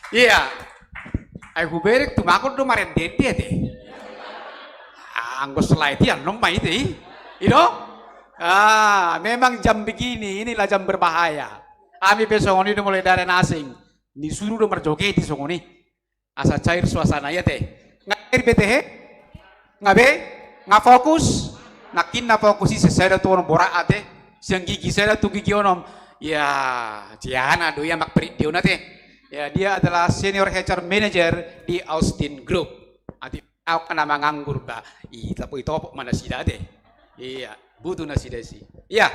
Iya. Ay huberek tumakot do marendente ate. Anggo slide yan nomay ite. Ino? Memang jam begini, inilah jam berbahaya. Ami besok ini udah mulai dari asing. Disuruh udah merjoget di songoni. Asa cair suasana ya teh. Ngair BTH? Ngabe? Nggak fokus? Nakin na fokus sih saya tuh orang borak ate. Siang gigi saya tuh gigi onom. Ya, Ciana do ya mak perit dia teh. Ya dia adalah senior HR manager di Austin Group. Ati aku nama nganggur ba. Tapi itu apa mana sih deh? Iya, butuh nasi desi. Iya.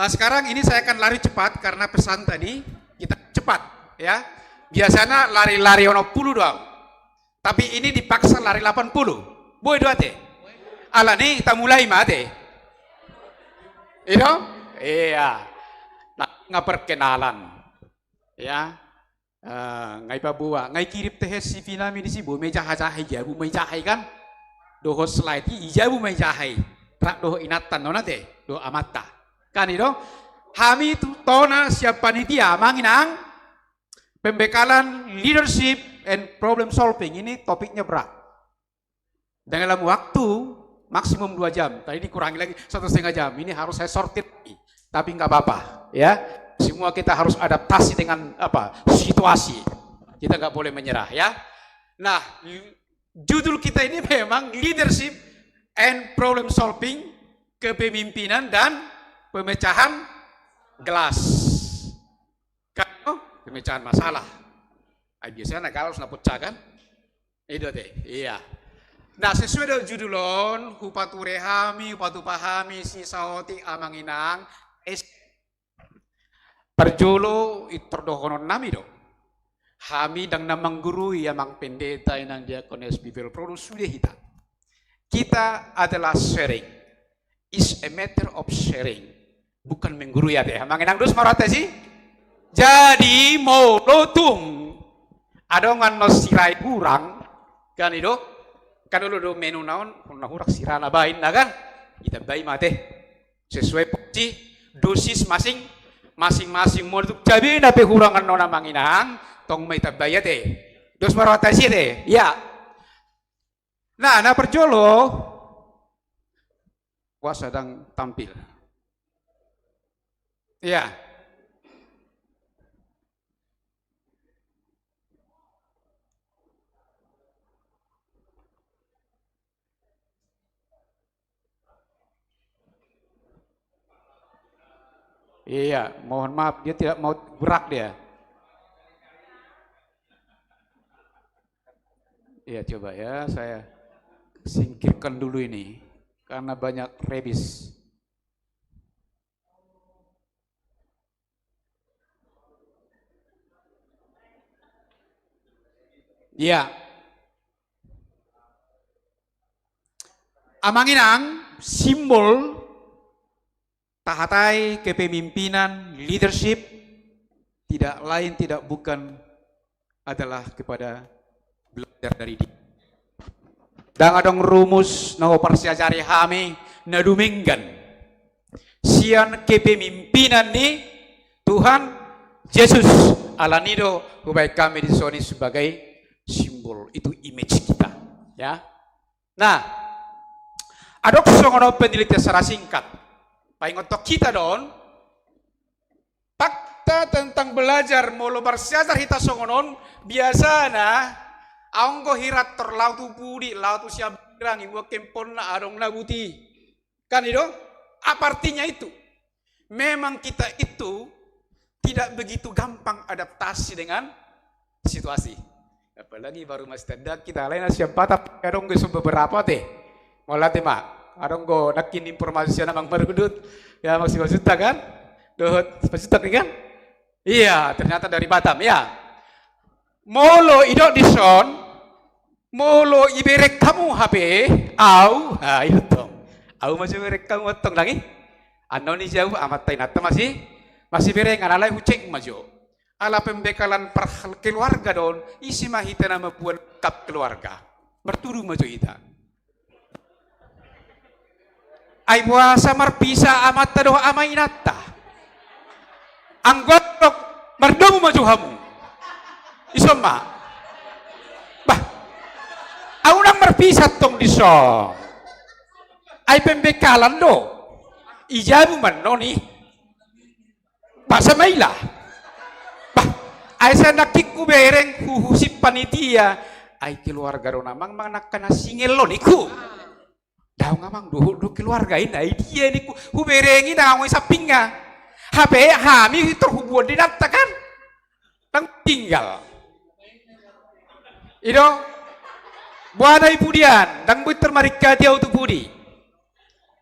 Sekarang ini saya akan lari cepat karena pesan tadi kita cepat ya. Biasanya lari-lari ono puluh doang. Tapi ini dipaksa lari 80. Boy doa teh. Ala nih kita mulai mate. Itu? Iya. Nah, nggak perkenalan. Ya. Ngai pabua, ngai kirip teh si finami di sibu meja hajahi jabu meja kan. Doho slide ijabu meja hai. Rak doho inatan nona teh, doho amata. Kan itu? Kami itu tona siap panitia manginang pembekalan leadership and problem solving. Ini topiknya berat. Dalam waktu maksimum 2 jam. Tadi dikurangi lagi 1,5 jam. Ini harus saya sortir. Tapi nggak apa-apa, ya. Semua kita harus adaptasi dengan situasi. Kita nggak boleh menyerah, ya. Nah, judul kita ini memang leadership and problem solving, kepemimpinan dan pemecahan gelas. Pemecahan masalah. Biasanya kalau harus pecah kan? Itu deh, iya. Nah, sesuai dengan judulon, hupatu rehami, hupatu pahami, si saoti amanginang, perjolo itordohonon nami do. Hami dang namang guru yamang pendeta inang diakones bivel produs sudah hita. Kita adalah sharing. Is a matter of sharing. Bukan mengguru ya deh. Manginang dus marate sih. Jadi mau lotung. Adongan no sirai kurang kan itu. Kan dulu do menu naon kuna hurak sirana bain na kan. Kita bayi mate. Sesuai porsi dosis masing-masing mau untuk jabi nape hurangan nona manginang tong may tabaya deh. Dos marate sih deh. Ya. Nah, perjolo wah sedang tampil. Iya. Iya, mohon maaf dia tidak mau gerak dia. Iya, coba ya saya singkirkan dulu ini karena banyak rebis. Iya. Amanginang simbol tahatai kepemimpinan leadership tidak lain tidak bukan adalah kepada belajar dari dia. Dan adong rumus na parsiajari hami na duminggan. Sian kepemimpinan ni Tuhan Yesus alanido hubay kami disoni sebagai simbol itu image kita, ya. Nah, adok songono penelitian secara singkat. Paingotok kita don. Fakta tentang belajar molo bersiasar hita songonon biasana aonggo hirat terlautu budi lautu siap birang ibu kempon na adong nabuti. Kan itu? Apa artinya itu? Memang kita itu tidak begitu gampang adaptasi dengan situasi. Apalagi baru masih tidak kita lain siapa tapi adong beberapa teh. Molat mak. Adong go nakin informasi namang bergudut ya masih berjuta kan? Dohot berjuta kan? Iya, ternyata dari Batam ya. Molo idok dison, molo iberek kamu HP, au, itu dong. Au masih iberek kamu otong lagi. Ano ni jauh amat tainata masih bereng analai uceng maju. Ala pembekalan per keluarga don, isi mahita nama buat kap keluarga. Berturu maju ita. Ay puasa marpisa amat tadoh amainata. Anggot merdomu maju hamu. Isoma. Bah, aku nang merpisat tong diso. Ay pembekalan do. Ijabu man no ni. Pak Samaila. Bah, ay sa nakikku bereng huhusip panitia. Ay keluarga ro namang manakana singel lo niku. Daw ngamang do keluarga ini ay dia niku huberengi na ngoi sapinga. Habe hami terhubungan di data kan. Nang tinggal. Ido buana ipudian nang buit termarika dia untuk budi.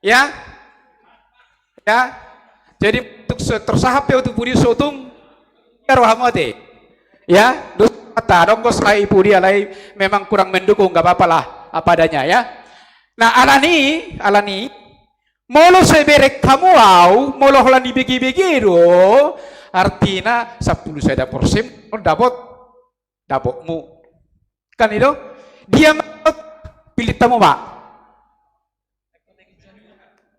Ya. Ya. Jadi untuk tersahap ya untuk budi sotung rohamate. Ya, kata dong bos lai ipudia lai memang kurang mendukung enggak apa-apa lah apa adanya ya. Nah, alani molo seberek kamu au molo holan dibagi-bagi do artinya 10% dapatmu kan itu dia pilih tamu pak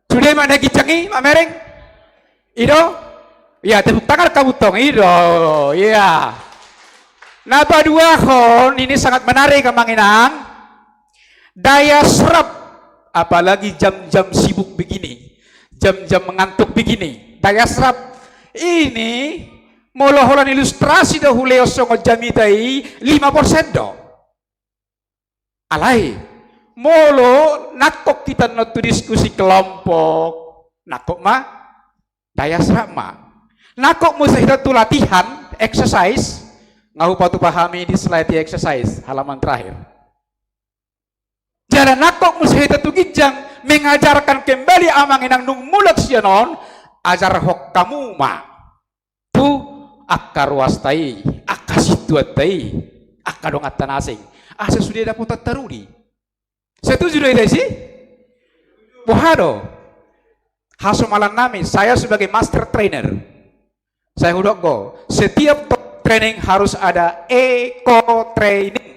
sudah mana gicangi mak mereng itu ya tepuk tangan kamu tong itu ya nah dua kon ini sangat menarik kemanginang daya serap apalagi jam-jam sibuk begini jam-jam mengantuk begini daya serap ini moloholan ilustrasi dah huleo songo jamitai 5% do alai molo nakok kita notu diskusi kelompok nakok mah daya serap mah nakok musa kita tu latihan exercise ngahu patu pahami di slide exercise halaman terakhir jalan nakok musa kita tu gijang mengajarkan kembali amang inang nung mulak sianon ajar hok kamu mah tu akar wastai akasituatai akadong atanasing asa sudah dapat teruri setuju dari sih buhado haso malam nami saya sebagai master trainer saya udah go setiap training harus ada eco training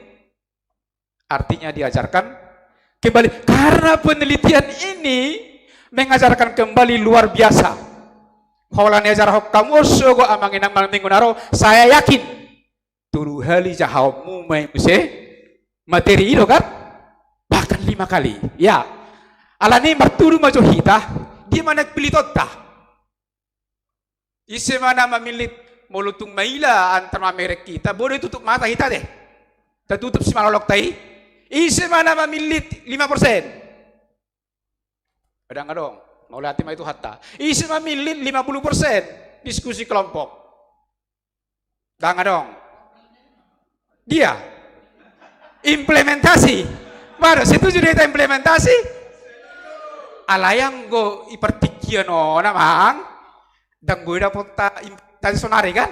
artinya diajarkan kembali karena penelitian ini mengajarkan kembali luar biasa holan ajar hok kamu sogo amangin ang malam minggu naro saya yakin turu hali jahawmu may muse materi itu kan bahkan 5 kali ya alani marturu majo hita dia mana pilih tota isi mana mamilit mulutung maila antara merek kita boleh tutup mata hita deh tertutup si malolok tai isi mana mamilit 5% ada nggak dong mau lihat itu hatta isi mamilit 50% diskusi kelompok dah nggak dong dia implementasi baru situ sudah kita implementasi alayang go ipertikiano namang dan gue dapat implementasi sonari kan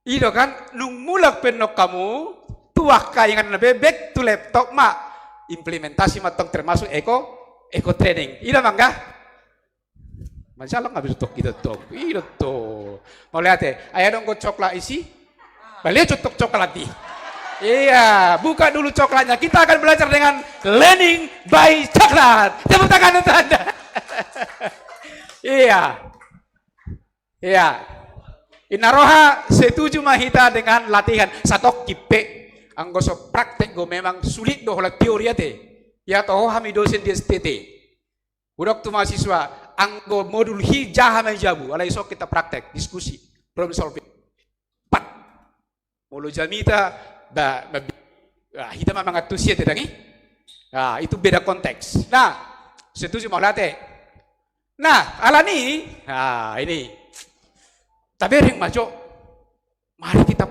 itu kan nung mulak penok kamu tuak kayangan bebek tu laptop mak implementasi matang termasuk eco training itu mangga masalah nggak bisa tok gitu tok itu tuh mau lihat ya ayah dong gue coklat isi balik cutok coklat di iya buka dulu coklatnya kita akan belajar dengan learning by coklat tepuk tangan untuk anda iya inaroha setuju mahita dengan latihan satu kipe anggoso praktek go memang sulit doh la teori ate ya toh kami dosen di STT udah tuh mahasiswa anggo modul hijah jabu alai sok kita praktek diskusi problem solving 4 mulu jamita kita memang atusia tidak nih nah itu beda konteks nah setuju mau latih nah alani nah ini tapi ring maco mari kita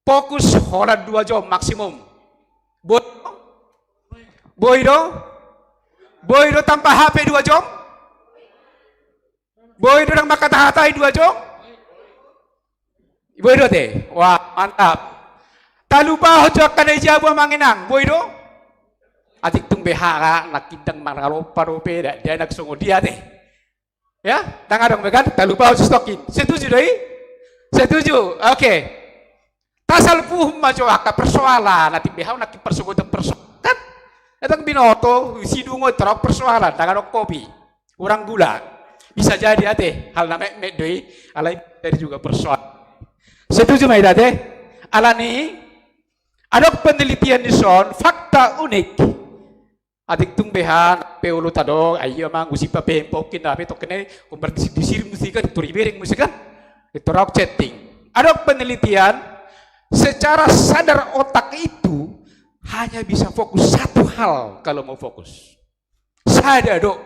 fokus hola 2 jam maksimum Boy do tanpa HP 2 jam? Boy do nang makatahatay 2 jam? Boy do te? Wah, mantap. Talupa ho jok kanay jabo manginang. Boy do? Atik tung behara nakindang mararopa-rope dia nagsungod dia te. Ya, tangadong bekan talupa ho stokin. Setuju doi? Setuju. Oke. Tasal puh majo aka persoalan atik behaw nakipersugod persoalan. Datang binoto, sidungo terok persoalan, tangan kopi, kurang gula, bisa jadi ate hal namanya medoi, alai dari juga persoalan. Setuju mai dade? Alani ada penelitian di son fakta unik. Adik tumbehan peulu tado ayo mang usipa pempokin dapat tokene konvertisi disir musika dituri bering musika itu rock chatting. Ada penelitian secara sadar otak itu hanya bisa fokus satu hal kalau mau fokus. Sadar dok,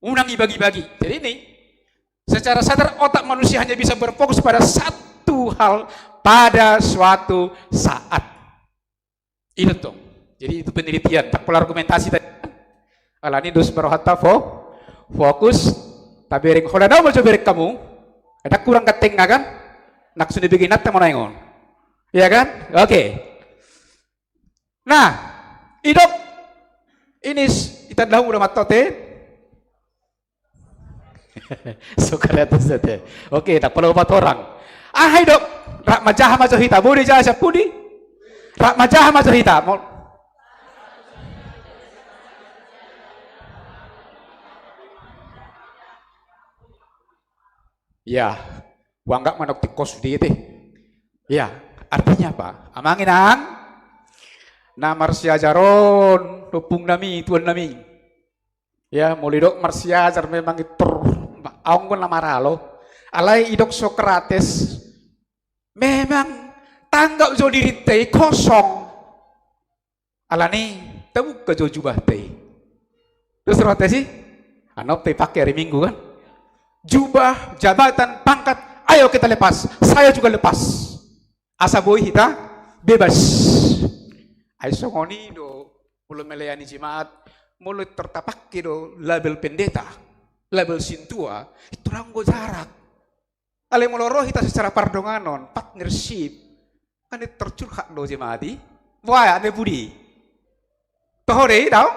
unang dibagi-bagi. Jadi ini secara sadar otak manusia hanya bisa berfokus pada satu hal pada suatu saat. Itu dong. Jadi itu penelitian, tak perlu argumentasi tadi. Alani dos merohata fokus, tapi ring hola mau coba kamu, ada kurang keteng kan? Nak sudah bikin nata mau nengon, ya kan? Oke. Nah, idok ini kita dah udah matote. Suka lihat saja. Oke, tak perlu empat orang. Ah, idok, rak majah macam hitam, boleh jah siapa pudi? Rak majah macam hitam. Ya, wanggak manok tikos di itu. Ya, artinya apa? Amanginang, na Marsya Jaron, lupung nami, tuan nami. Ya, mulai dok Marsya Jar memang itu, aung pun lama ralo. Alai idok Sokrates, memang tanggap jo diri teh kosong. Alani, tahu kejo jubah teh. Terus Sokrates sih, anop teh pakai hari Minggu kan? Jubah, jabatan, pangkat, ayo kita lepas. Saya juga lepas. Asa boy kita bebas. Ayo songoni do, mulai melayani jemaat, mulai tertapak do label pendeta, label sintua, itu ranggo jarak. Ale mulai kita secara pardonganon, partnership, kan itu tercurhat do jemaati. Wah, ane budi. Tohore, tau?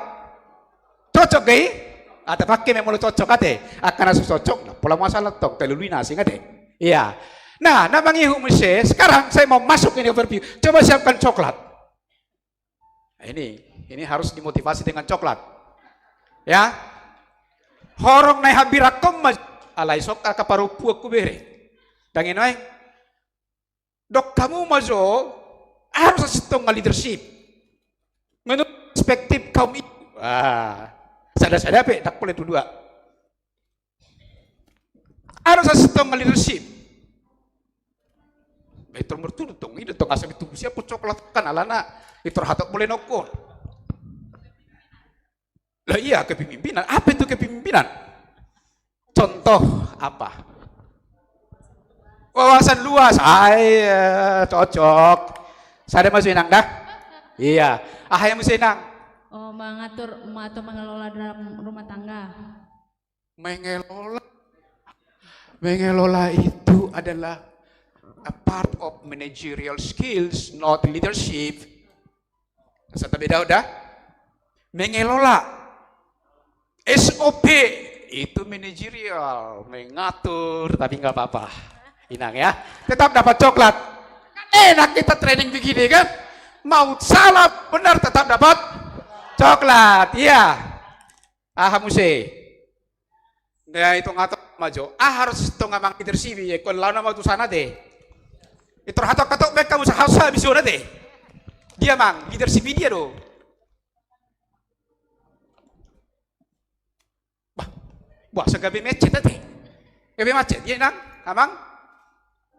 Cocok gay? Ada pakai memang cocok ate, akan asus cocok, pola masalah tok, terlalu nasi ate. Iya. Nah, namanya ihu mese. Sekarang saya mau masuk ini overview. Coba siapkan coklat. Nah, ini harus dimotivasi dengan coklat. Ya. Horong naik habirakom alai sok kaparupu aku bere. Dangin naik. Dok kamu mazo harus setengah leadership. Menurut perspektif kaum itu. Sadar-sadar pe, tak boleh dua. Harus setengah leadership. Itu berturut dong, itu tong asal itu siapa coklat kan alana itu hatok boleh nokon. Lah iya kepemimpinan, apa itu kepemimpinan? Contoh apa? Wawasan luas, cocok. Saya masuk enang dah? Iya, yang masuk enang. Oh, mengatur atau mengelola dalam rumah tangga. Mengelola itu adalah a part of managerial skills, not leadership. Satu beda udah. Mengelola SOP itu managerial, mengatur, tapi nggak apa-apa. Inang ya, tetap dapat coklat. Enak kita training begini kan? Mau salah benar tetap dapat coklat, iya. Muse. Nah itu ngatok maju. Harus itu ngamang leadership ya. Kalau lawan nama tu sana deh. Itu hatok-hatok mereka musa harus habis orang deh. Dia mang leadership dia do. Wah segabe macet tadi. Gabe macet dia nang, amang.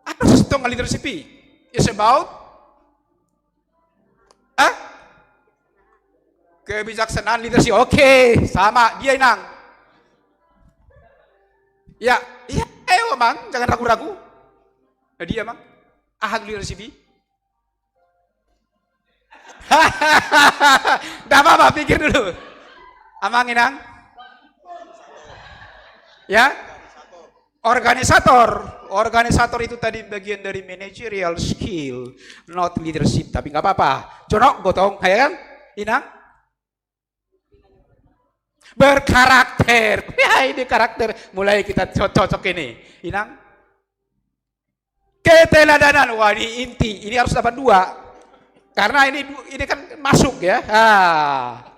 Harus itu ngamang leadership. It's about kebijaksanaan leadership. Oke, sama dia nang. Ya, iya, ayo mang, jangan ragu-ragu. Nah, dia mang, ahad leadership. Dah apa, pikir dulu. Amang inang. Ya, organisator itu tadi bagian dari managerial skill, not leadership. Tapi nggak apa-apa. Conok, gotong, ya kan? Inang. Berkarakter. Ya ini karakter. Mulai kita cocok ini. Inang. Keteladanan. Wah ini inti. Ini harus dapat 2. Karena ini kan masuk ya.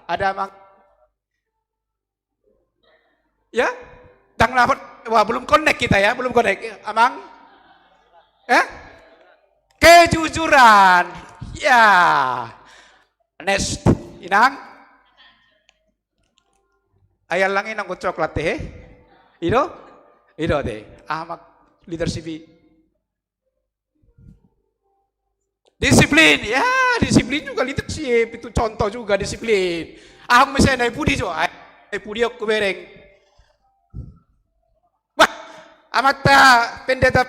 Ada mang. Ya. Wah belum connect kita ya. Belum connect. Amang. kejujuran. Ya. Next, inang. Ayah langin ang coklat teh. Ito deh. Amak leadership. Disiplin, ya disiplin juga leadership itu contoh juga disiplin. Ahang misalnya naik pudi jo, naik pudi aku bereng. Wah, amat pendeta.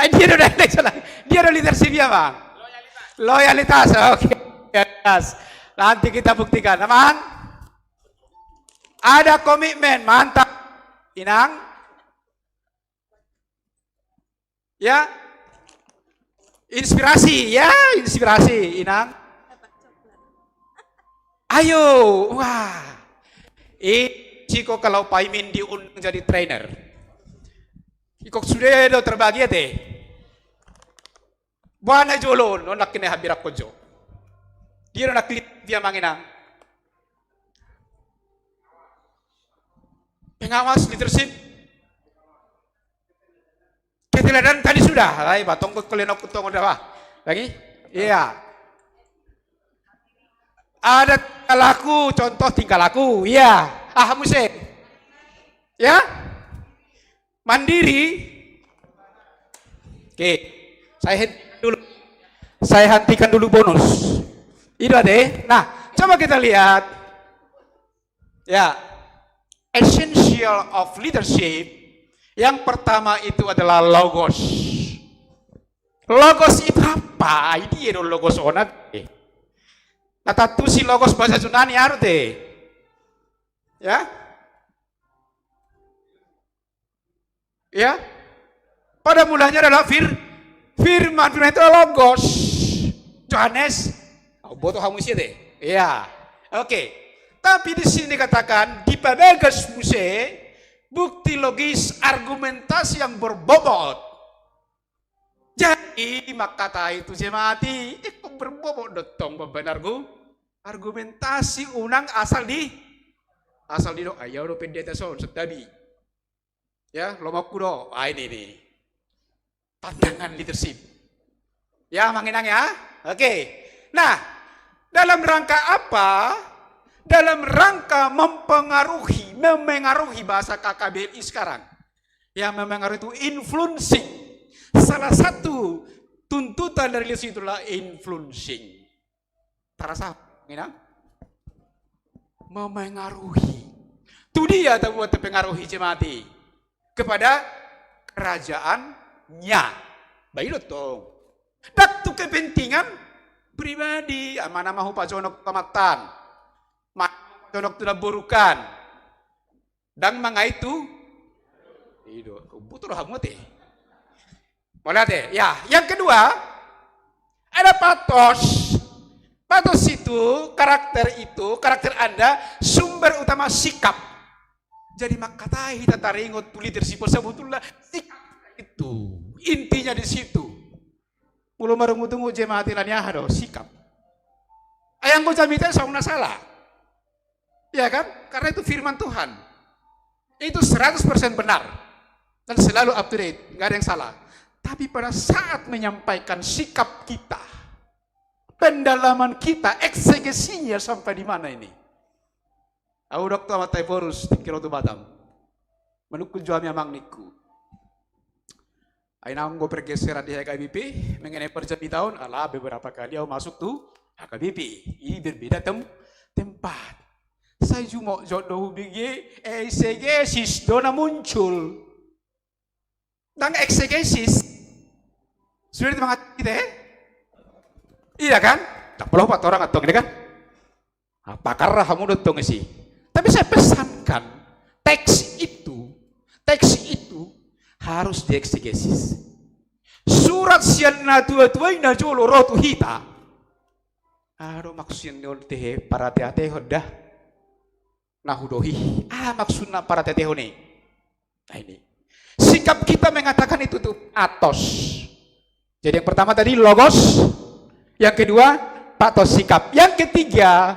Dia udah naik salah. Dia udah leadership ya bang. Loyalitas, oke. Yes. Nanti kita buktikan, Amang. Ada komitmen, mantap. Inang. Ya. Inspirasi, ya, inspirasi, Inang. Ayo, wah. Jiko kalau Paimin diundang jadi trainer. Ikok sudah do terbagi deh. Buana jolo, nak kene habirak kojo. Dia nak klip dia manginang. Pengawas leadership. Keteladan tadi sudah, ay batong ko kalian aku tunggu dah lagi, iya. Ada tingkah laku, contoh tingkah laku, iya. Musik, ya. Mandiri. Oke, saya hentikan dulu bonus. Itu deh. Nah, coba kita lihat, ya. Essential of leadership. Yang pertama itu adalah logos. Logos itu apa? Ini logos onat. Nah, tatu si logos bahasa Yunani harus deh. Ya? Ya? Pada mulanya adalah firman itu logos. Johannes, boto hamusi deh. Ya. Oke. Tapi di sini katakan di Pabegas Muse bukti logis argumentasi yang berbobot. Jadi maka itu jemati ikut berbobot dotong bebenargu argumentasi unang asal di do ayo do pendeta son setabi. Ya, lo mau kudo. Ini nih. Tantangan leadership. Ya, manginang ya. Oke. Nah, dalam rangka apa? Dalam rangka memengaruhi bahasa KKBI sekarang. Yang memengaruhi itu influencing. Salah satu tuntutan dari leadership itulah influencing. Terasa, Minang? Memengaruhi. Itu dia buat pengaruhi jemati kepada kerajaannya. Baik dong. Daktu kepentingan pribadi. Mana mahu Pak Jono kematan. Conok tidak burukan dan mangaitu itu butuh hamut mulai ya. Yang kedua ada patos. Patos itu karakter Anda sumber utama sikap. Jadi makatai tataringot leadership sebetulnya sikap itu intinya di situ. Pulau marungu-tungu jemaat ilaniah sikap. Ayang ko jamitan sauna salah. Ya kan? Karena itu firman Tuhan. Itu 100% benar. Dan selalu up to date. Nggak ada yang salah. Tapi pada saat menyampaikan sikap kita, pendalaman kita, eksegesinya sampai di mana ini? Aku dokter matai borus di Kirotu Batam. Menukun juamnya magniku. Aina aku bergeser di HKBP mengenai perjalanan tahun. Alah beberapa kali aku masuk tuh HKBP. Ini berbeda tempat. Saya cuma jodoh bigi eksegesis dona muncul dan eksegesis sudah mengatakan kita iya kan tak perlu 4 orang atau ini kan pakar kamu datang sih. Tapi saya pesankan teks itu harus dieksegesis. Surat sianna tua ina jolo rotu hita maksudnya teh para teh dah nahudohi. Maksudnya para tetehone. Nah ini. Sikap kita mengatakan itu tuh atos. Jadi yang pertama tadi logos. Yang kedua patos sikap. Yang ketiga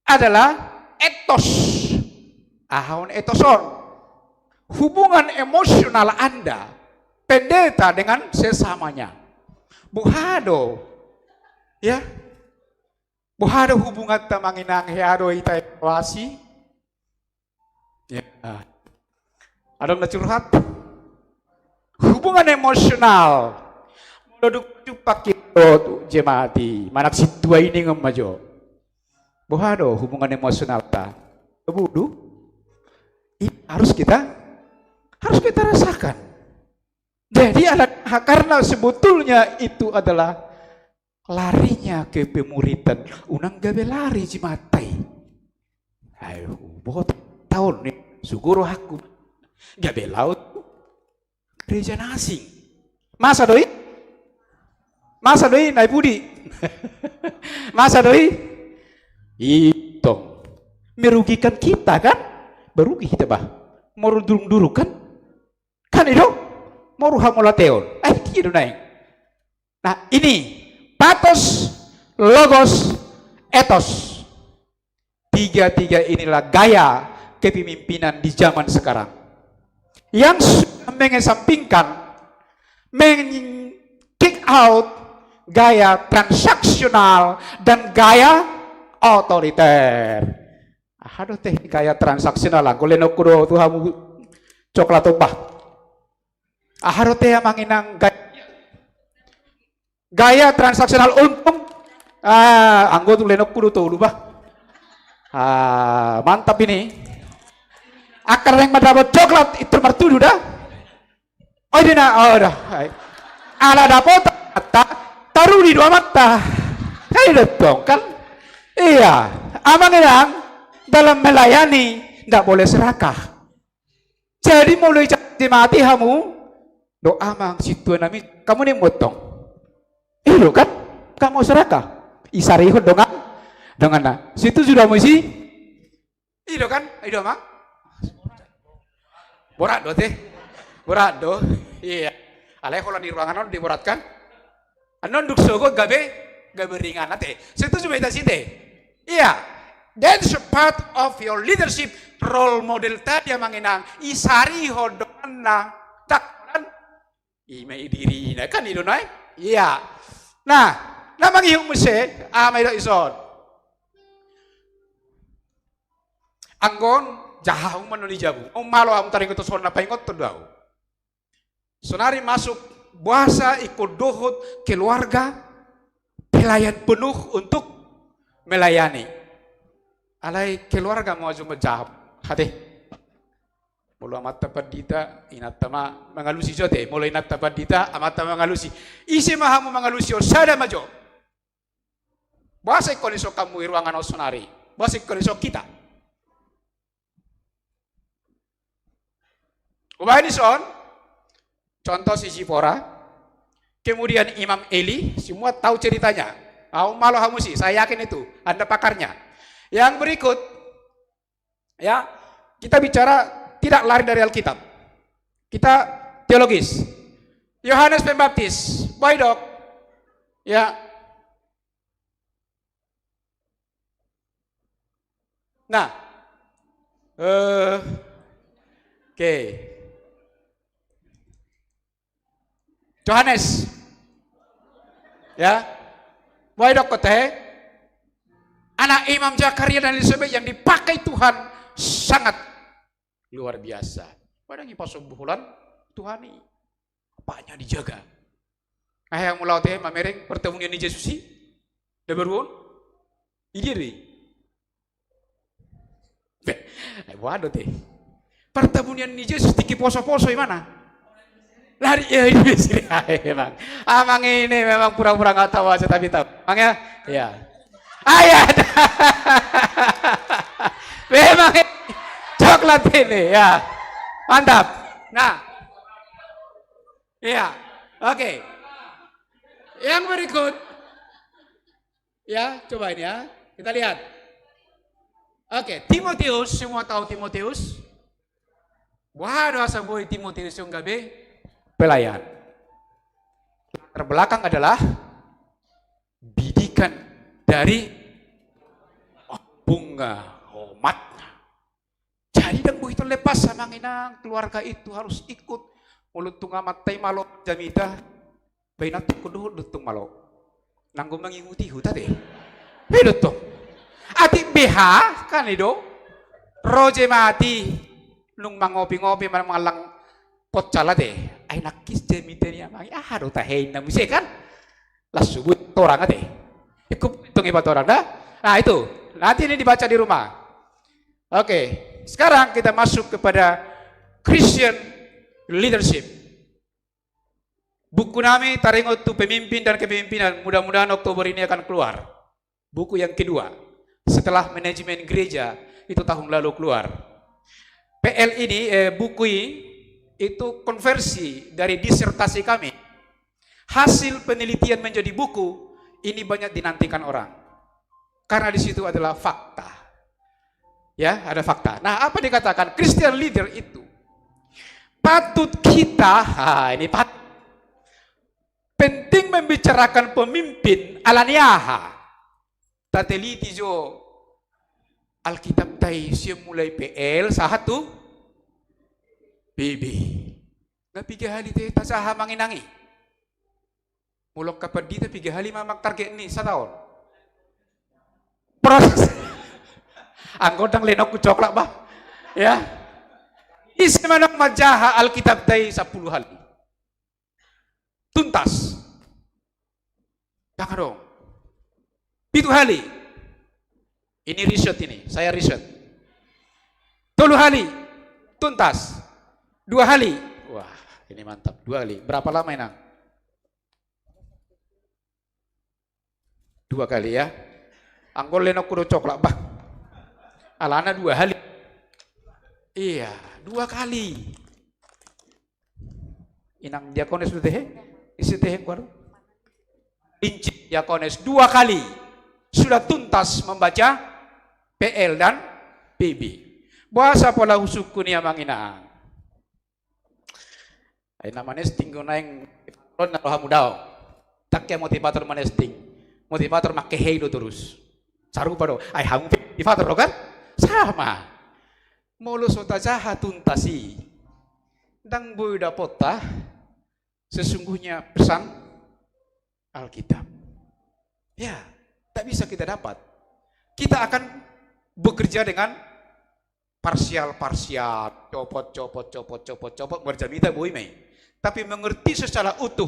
adalah etos. Etoson. Hubungan emosional Anda pendeta dengan sesamanya. Buhado. Ya. Buhado hubungan tamanginang heado ita evaluasi. Ya. Ada yang curhat. Hubungan emosional. Duduk pakai jemati. Manak situa ini ngemajo. Buhado hubungan emosional ta. Kebudu. Harus kita rasakan. Jadi karena sebetulnya itu adalah larinya ke pemuritan. Unang gabe lari jimatai. Ayo, buat tahun nih. Suguro aku. Gabe laut. Gereja asing. Masa doi naik budi. Masa doi. Itu merugikan kita kan? Berugi kita bah. Mau durung kan? Kan itu? Mau hamolateon. Tidak naik. Nah ini patos, logos, etos. Tiga inilah gaya kepemimpinan di zaman sekarang. Yang sudah mengesampingkan, kick out gaya transaksional dan gaya otoriter. Aduh teh gaya transaksional lah. Golek nokuro tuh kamu coklat opah. Aduh teh manginang gaya transaksional untung. Anggo tuh lenok kudu tuh lupa. Mantap ini. Akar yang mendapat coklat itu mertudu dah. Oh dina, dah. Ala dapat taruh di dua mata. Kayak dong kan? Iya, amanginang. Dalam melayani tidak boleh serakah. Jadi mulai jadi mati kamu doa mang situ nami kamu nih motong. Itu kan kamu serakah. Isarihun dengan nah situ sudah mesti. Itu kan itu mang. Borat do teh. Borat do. Iya. Alai kalau di ruangan diboratkan. Anon duk sogo gabe ringan teh. Situ cuma itu sih. Iya. That's a part of your leadership role model tadi yang mengenang isari hodona takkan imei diri kan itu naik iya nah namang yung muse amay do ison anggon jahau manuli jabu malo am taring ko son na paingot to daw sonari masuk puasa ikut dohot keluarga pelayan penuh untuk melayani alai keluarga mau cuma jawab hati mulu amat tepat dita inat tama mengalusi jote mulai inat tepat dita amat tama mengalusi isi mahamu mengalusi osada majo bahasa koniso kamu ruangan osonari bahasa koniso kita ubah ini son contoh si Zipora kemudian Imam Eli semua tahu ceritanya malu kamu sih saya yakin itu anda pakarnya. Yang berikut, ya kita bicara tidak lari dari Alkitab. Kita teologis. Yohanes Pembaptis, Boydok, ya. Nah, oke. Yohanes, ya. Boydok kote. Anak Imam Zakaria dan Elizabeth yang dipakai Tuhan sangat luar biasa. Padahal pas bulan Tuhan ini apanya dijaga. Yang mulau teh mamereng pertemuan ni Yesus sih. Dah beruun. Ini deh. Waduh teh. Pertemuan ni Yesus tiki poso-poso di mana? Lari ya ini sih memang. Amang ini memang pura-pura nggak tahu aja tapi tahu. Makanya ya. Ayah, memang coklat ini ya, mantap. Nah, iya, oke. Yang berikut, ya, coba ini ya, kita lihat. Oke, Timotius, semua tahu Timotius. Waduh, asa boy Timotius yang gabe pelayan. Terbelakang adalah bidikan dari bunga umat. Jadi dan begitu lepas sama nginang keluarga itu harus ikut mulut tunga matai malok jamidah Baina tuh kudu dutung malo. Nanggo mengikuti huta deh. Hidup tuh. Ati BH kan itu. Roje mati. Nung mangopi-ngopi malang pot cala deh. Ay nakis jemite niya mangi. Aduh tahin na musik kan. Lasubut orang deh. Ikut hitung ibat orang dah. Nah itu. Nanti ini dibaca di rumah. Oke. Sekarang kita masuk kepada Christian leadership. Buku nami Taringot tu Pemimpin dan Kepemimpinan, mudah-mudahan Oktober ini akan keluar. Buku yang kedua, setelah manajemen gereja, itu tahun lalu keluar. PL ini, buku ini, itu konversi dari disertasi kami. Hasil penelitian menjadi buku, ini banyak dinantikan orang. Karena di situ adalah fakta. Ya, ada fakta. Nah, apa dikatakan? Christian leader itu, patut kita, ini patut, penting membicarakan pemimpin alaniaha. Tateliti jo Alkitab tay siya mulai PL satu BB. Napiga hali te tasaha manginangi. Mulok kapag dito piga hali mamak target ni sa taon. Proses. Ang kodang lenok ku coklat ba? Ya. Isi manang majaha Alkitab tay 10 hali. Tuntas. Jangan dong. 7 hali. Ini riset ini, saya riset. 3 hali. Tuntas. 2 hali. Wah, ini mantap. 2 hali. Berapa lama ini? 2 kali ya. Anggol lenok kudo coklat bah. Alana 2 hali. Iya, 2 kali. Inang diakones sudah isi teh baru. Inci diakones 2 kali sudah tuntas membaca PL dan PB. Bahasa pola husukku ni amang ina. Ay namanesting ko na yung ron na roha mudaw. Takya motivator manesting. Motivator makeheido terus. Saru pa do. Ay hamu motivator lo kan? Sama. Mulus otajaha tuntasi. Dang boy dapota. Sesungguhnya pesan Alkitab. Ya, tak bisa kita dapat. Kita akan bekerja dengan parsial-parsial, copot, berjamita bui mei. Tapi mengerti secara utuh,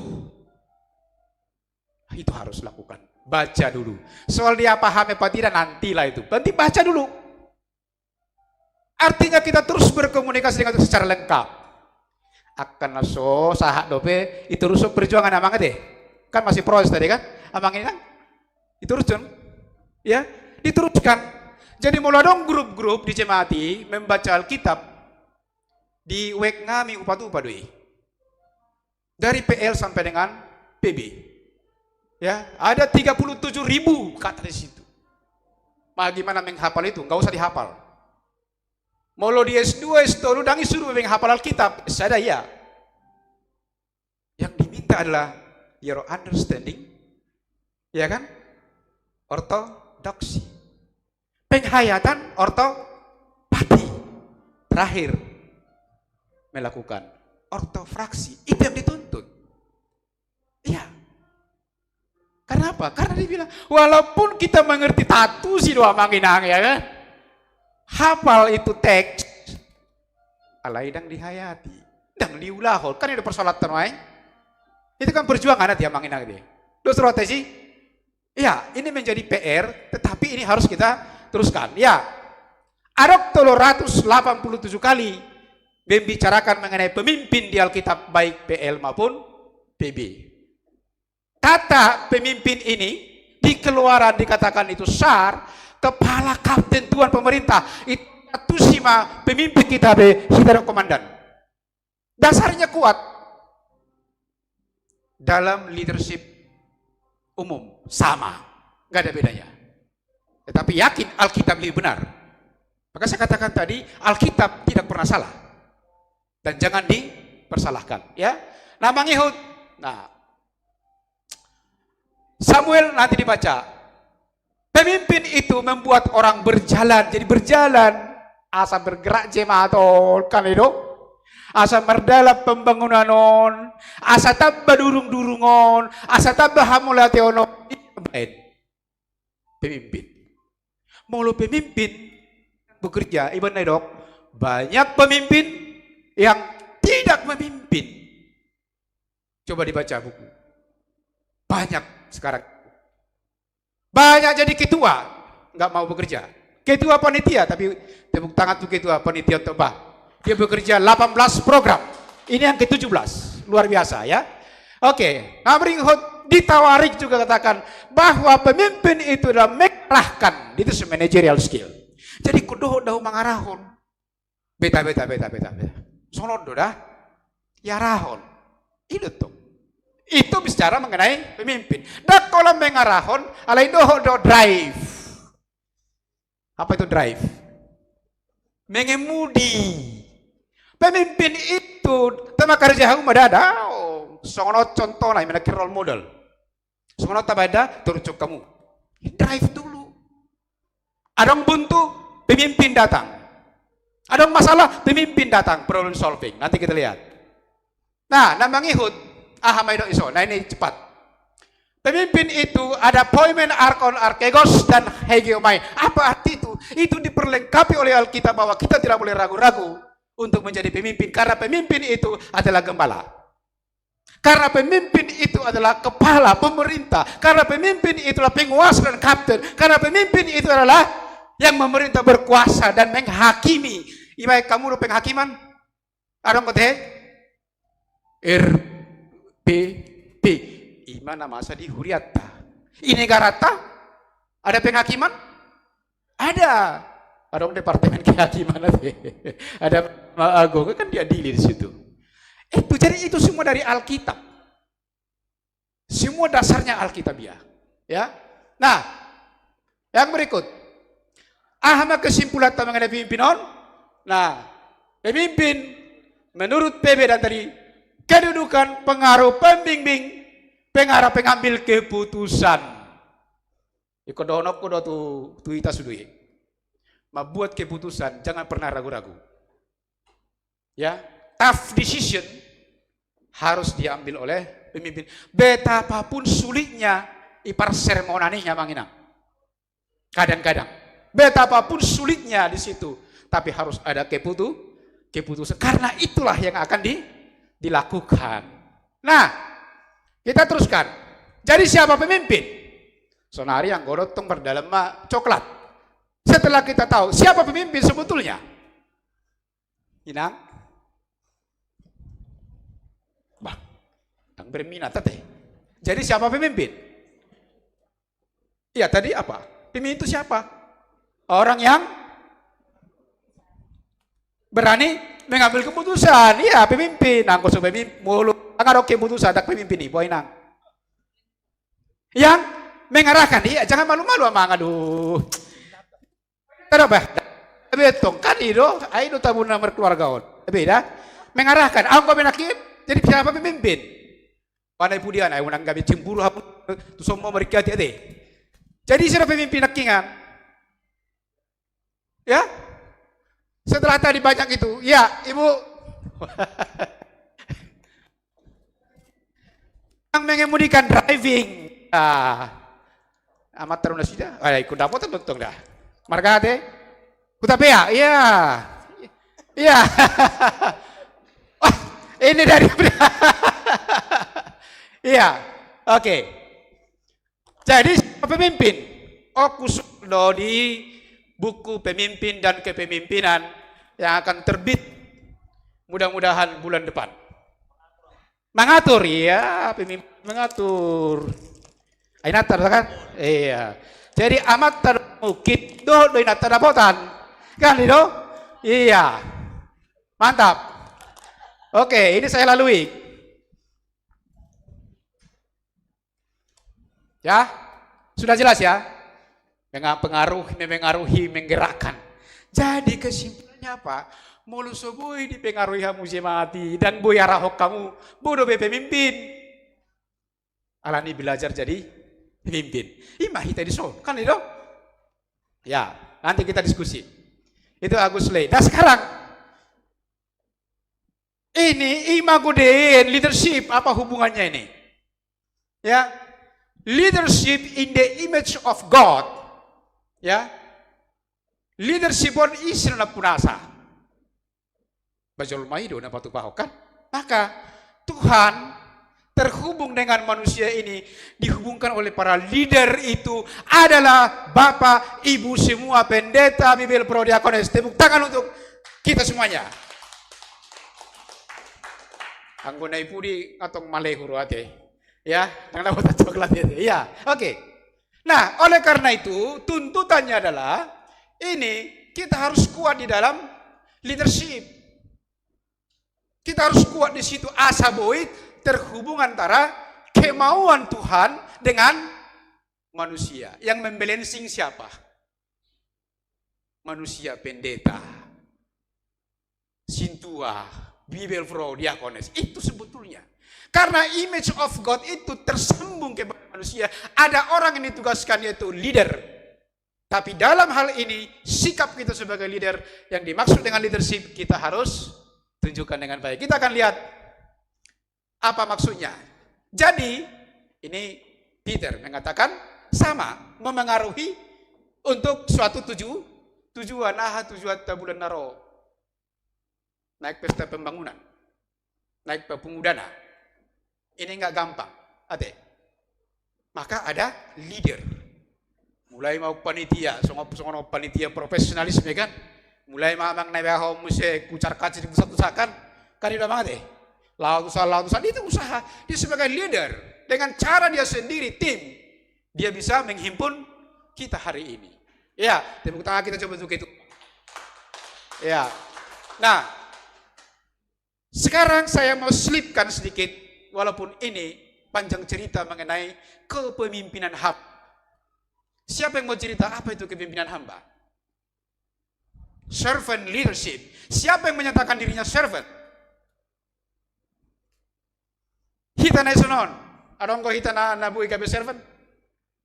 itu harus lakukan. Baca dulu. Soal dia paham apa tidak nantilah itu. Nanti baca dulu. Artinya kita terus berkomunikasi dengan itu secara lengkap. Akan naso sahak dope itu rusuk perjuangan amang deh kan masih proses tadi kan amang ini kan diteruskan ya diteruskan jadi mulai dong grup-grup di jemaati membaca Alkitab di wek ngami upatu-upadui dari PL sampai dengan PB ya ada 37.000 kata di situ. Bagaimana menghafal itu nggak usah dihafal. Molo di S2, S3, dangi suruh menghafal Alkitab, sada ya. Yang diminta adalah your understanding, ya kan? Ortodoksi. Penghayatan ortopati. Terakhir, melakukan ortofraksi. Itu yang dituntut. Iya. Karena apa? Karena dia bilang, walaupun kita mengerti tatu si doa manginang, ya kan? Hafal itu teks alai dang dihayati dang diulahol kan itu persolatan wae itu kan perjuangan dia manginang dia terus rotasi ya ini menjadi PR tetapi ini harus kita teruskan ya ada 387 kali membicarakan mengenai pemimpin di Alkitab baik PL maupun PB kata pemimpin ini di Keluaran dikatakan itu SAR kepala kapten tuan pemerintah itu sima pemimpin kita be saudara komandan dasarnya kuat dalam leadership umum sama nggak ada bedanya tetapi yakin Alkitab lebih benar maka saya katakan tadi Alkitab tidak pernah salah dan jangan dipersalahkan ya nama ngihut nah Samuel nanti dibaca. Pemimpin itu membuat orang berjalan, jadi berjalan, asal bergerak jemaah atau kan itu, Asa merdala pembangunan on, asa tabba durung-durungon, asa tabba hamulati ono. Pemimpin. Mulu pemimpin bekerja, ibarat dok. Banyak pemimpin yang tidak memimpin. Coba dibaca buku. Banyak sekarang. Banyak jadi ketua, nggak mau bekerja. Ketua panitia, tapi tepuk tangan tuh ketua panitia Toba. Dia bekerja 18 program. Ini yang ke-17. Luar biasa ya. Oke, Amring Hot ditawarik juga katakan bahwa pemimpin itu adalah mengarahkan. Itu managerial skill. Jadi kudoh dah mengarahon. Beta. Sonodo dah. Ya rahon. Itu tuh. Itu bicara mengenai pemimpin. Dan kalau mengarahon, alai do drive. Apa itu drive? Mengemudi. Pemimpin itu tema kerja aku madada. Songono contoh lah, mana role model. Songono tabada terucuk kamu. Drive dulu. Adang buntu, pemimpin datang. Adang masalah, pemimpin datang. Problem solving. Nanti kita lihat. Nah, namang ihud. Maido iso. Nah ini cepat. Pemimpin itu ada poimen arkon arkegos dan hegeomai. Apa arti itu? Itu diperlengkapi oleh Alkitab bahwa kita tidak boleh ragu-ragu untuk menjadi pemimpin. Karena pemimpin itu adalah gembala. Karena pemimpin itu adalah kepala pemerintah. Karena pemimpin itulah penguasa dan kapten. Karena pemimpin itu adalah yang memerintah berkuasa dan menghakimi. Ibai kamu udah penghakiman? Adong kote? RPP. Imana masa di huriatta. Ini garata? Ada penghakiman? Ada. Adong departemen kehakiman nanti. Ada agung kan diadili di situ. Itu jadi itu semua dari Alkitab. Semua dasarnya Alkitabiah. Ya. Nah, yang berikut. Ahma kesimpulan mengenai pimpinan. Nah, pemimpin menurut PB dan tadi kedudukan pengaruh pembimbing, pengarah pengambil keputusan. Ikodonok kodo tu ita sudui. Membuat keputusan jangan pernah ragu-ragu. Ya, tough decision harus diambil oleh pemimpin. Betapapun sulitnya ipar sermonaninya manginang. Kadang-kadang betapapun sulitnya di situ, tapi harus ada keputusan. Karena itulah yang akan dilakukan. Nah, kita teruskan. Jadi siapa pemimpin? Sonari yang gorotong berdalam coklat. Setelah kita tahu siapa pemimpin sebetulnya, Inang, yang berminat tadi. Jadi siapa pemimpin? Iya tadi apa? Pemimpin itu siapa? Orang yang berani mengambil keputusan. Iya pemimpin. Angko pemimpin mulut. Angaro keputusan ada pemimpin nih, boy nang. Yang mengarahkan. Iya jangan malu-malu ama aduh. Kenapa? Betong kan itu, ayo tabun nomor keluarga on. Beda. Mengarahkan. Angko menakit. Jadi siapa pemimpin? Panai pudian, ayo nang gabi cemburu hapun tu semua mereka tiade. Jadi siapa pemimpin nakingan? Ya? Setelah tadi banyak itu, ya ibu yang mengemudikan driving. Amat teruna sudah. Ikut dapat tuntung dah. Margate, kutapea, iya, iya. Oh, ini dari, iya, oke. Jadi pemimpin, kusudo di buku pemimpin dan kepemimpinan yang akan terbit mudah-mudahan bulan depan. Mengatur, ya, pemimpin mengatur. Ainatar kan? Iya. Jadi amat termukit do inatar dapotan. Kan itu? Iya. Mantap. Oke, ini saya lalui. Ya? Sudah jelas ya? Mengaruhi, menggerakkan. Jadi kesimpulannya apa? Mulu soboi dipengaruhi musim mati dan boy arahok kamu bodoh pemimpin. Alani belajar jadi pemimpin. Imah kita diso, kan itu? Ya, nanti kita diskusi. Itu Agus Lei. Nah sekarang Ini imago Dei, leadership, apa hubungannya ini? Ya, leadership in the image of God. Ya, leadership on isin na punasa. Bajol maido na patupahokan. Maka Tuhan terhubung dengan manusia ini, dihubungkan oleh para leader itu adalah Bapak, Ibu semua, pendeta, Bibel, Pro, Diakones. Tepuk tangan untuk kita semuanya. Anggo na ipudi atong malehuro ate. Ya, nang dapat coklat ya. Ya, oke. Nah, oleh karena itu tuntutannya adalah ini kita harus kuat di dalam leadership. Kita harus kuat di situ asa boit terhubung antara kemauan Tuhan dengan manusia. Yang membalancing siapa? Manusia, pendeta, sintua, Bibel, Pro, Diakones. Itu sebetulnya. Karena image of God itu tersambung kepada manusia. Ada orang yang ditugaskan yaitu leader. Tapi dalam hal ini, sikap kita sebagai leader yang dimaksud dengan leadership, kita harus tunjukkan dengan baik. Kita akan lihat apa maksudnya. Jadi, ini Peter mengatakan sama, memengaruhi untuk suatu tujuan, tujuan tabulan naro. Naik pesta pembangunan, naik pengudana. Ini enggak gampang, ade. Maka ada leader. Mulai mau panitia, songo panitia profesionalisme kan. Mulai mamang naik musik kucar kacir satu-sakan, kan udah banget deh. Laut usaha itu usaha. Dia sebagai leader dengan cara dia sendiri tim, dia bisa menghimpun kita hari ini. Ya, tepuk tangan kita coba untuk itu. Ya. Nah, sekarang saya mau selipkan sedikit, walaupun ini panjang cerita mengenai kepemimpinan hamba. Siapa yang mau cerita apa itu kepemimpinan hamba? Servant leadership. Siapa yang menyatakan dirinya servant? Hita na isunon. Anong ko hita na nabuhi kabe servant?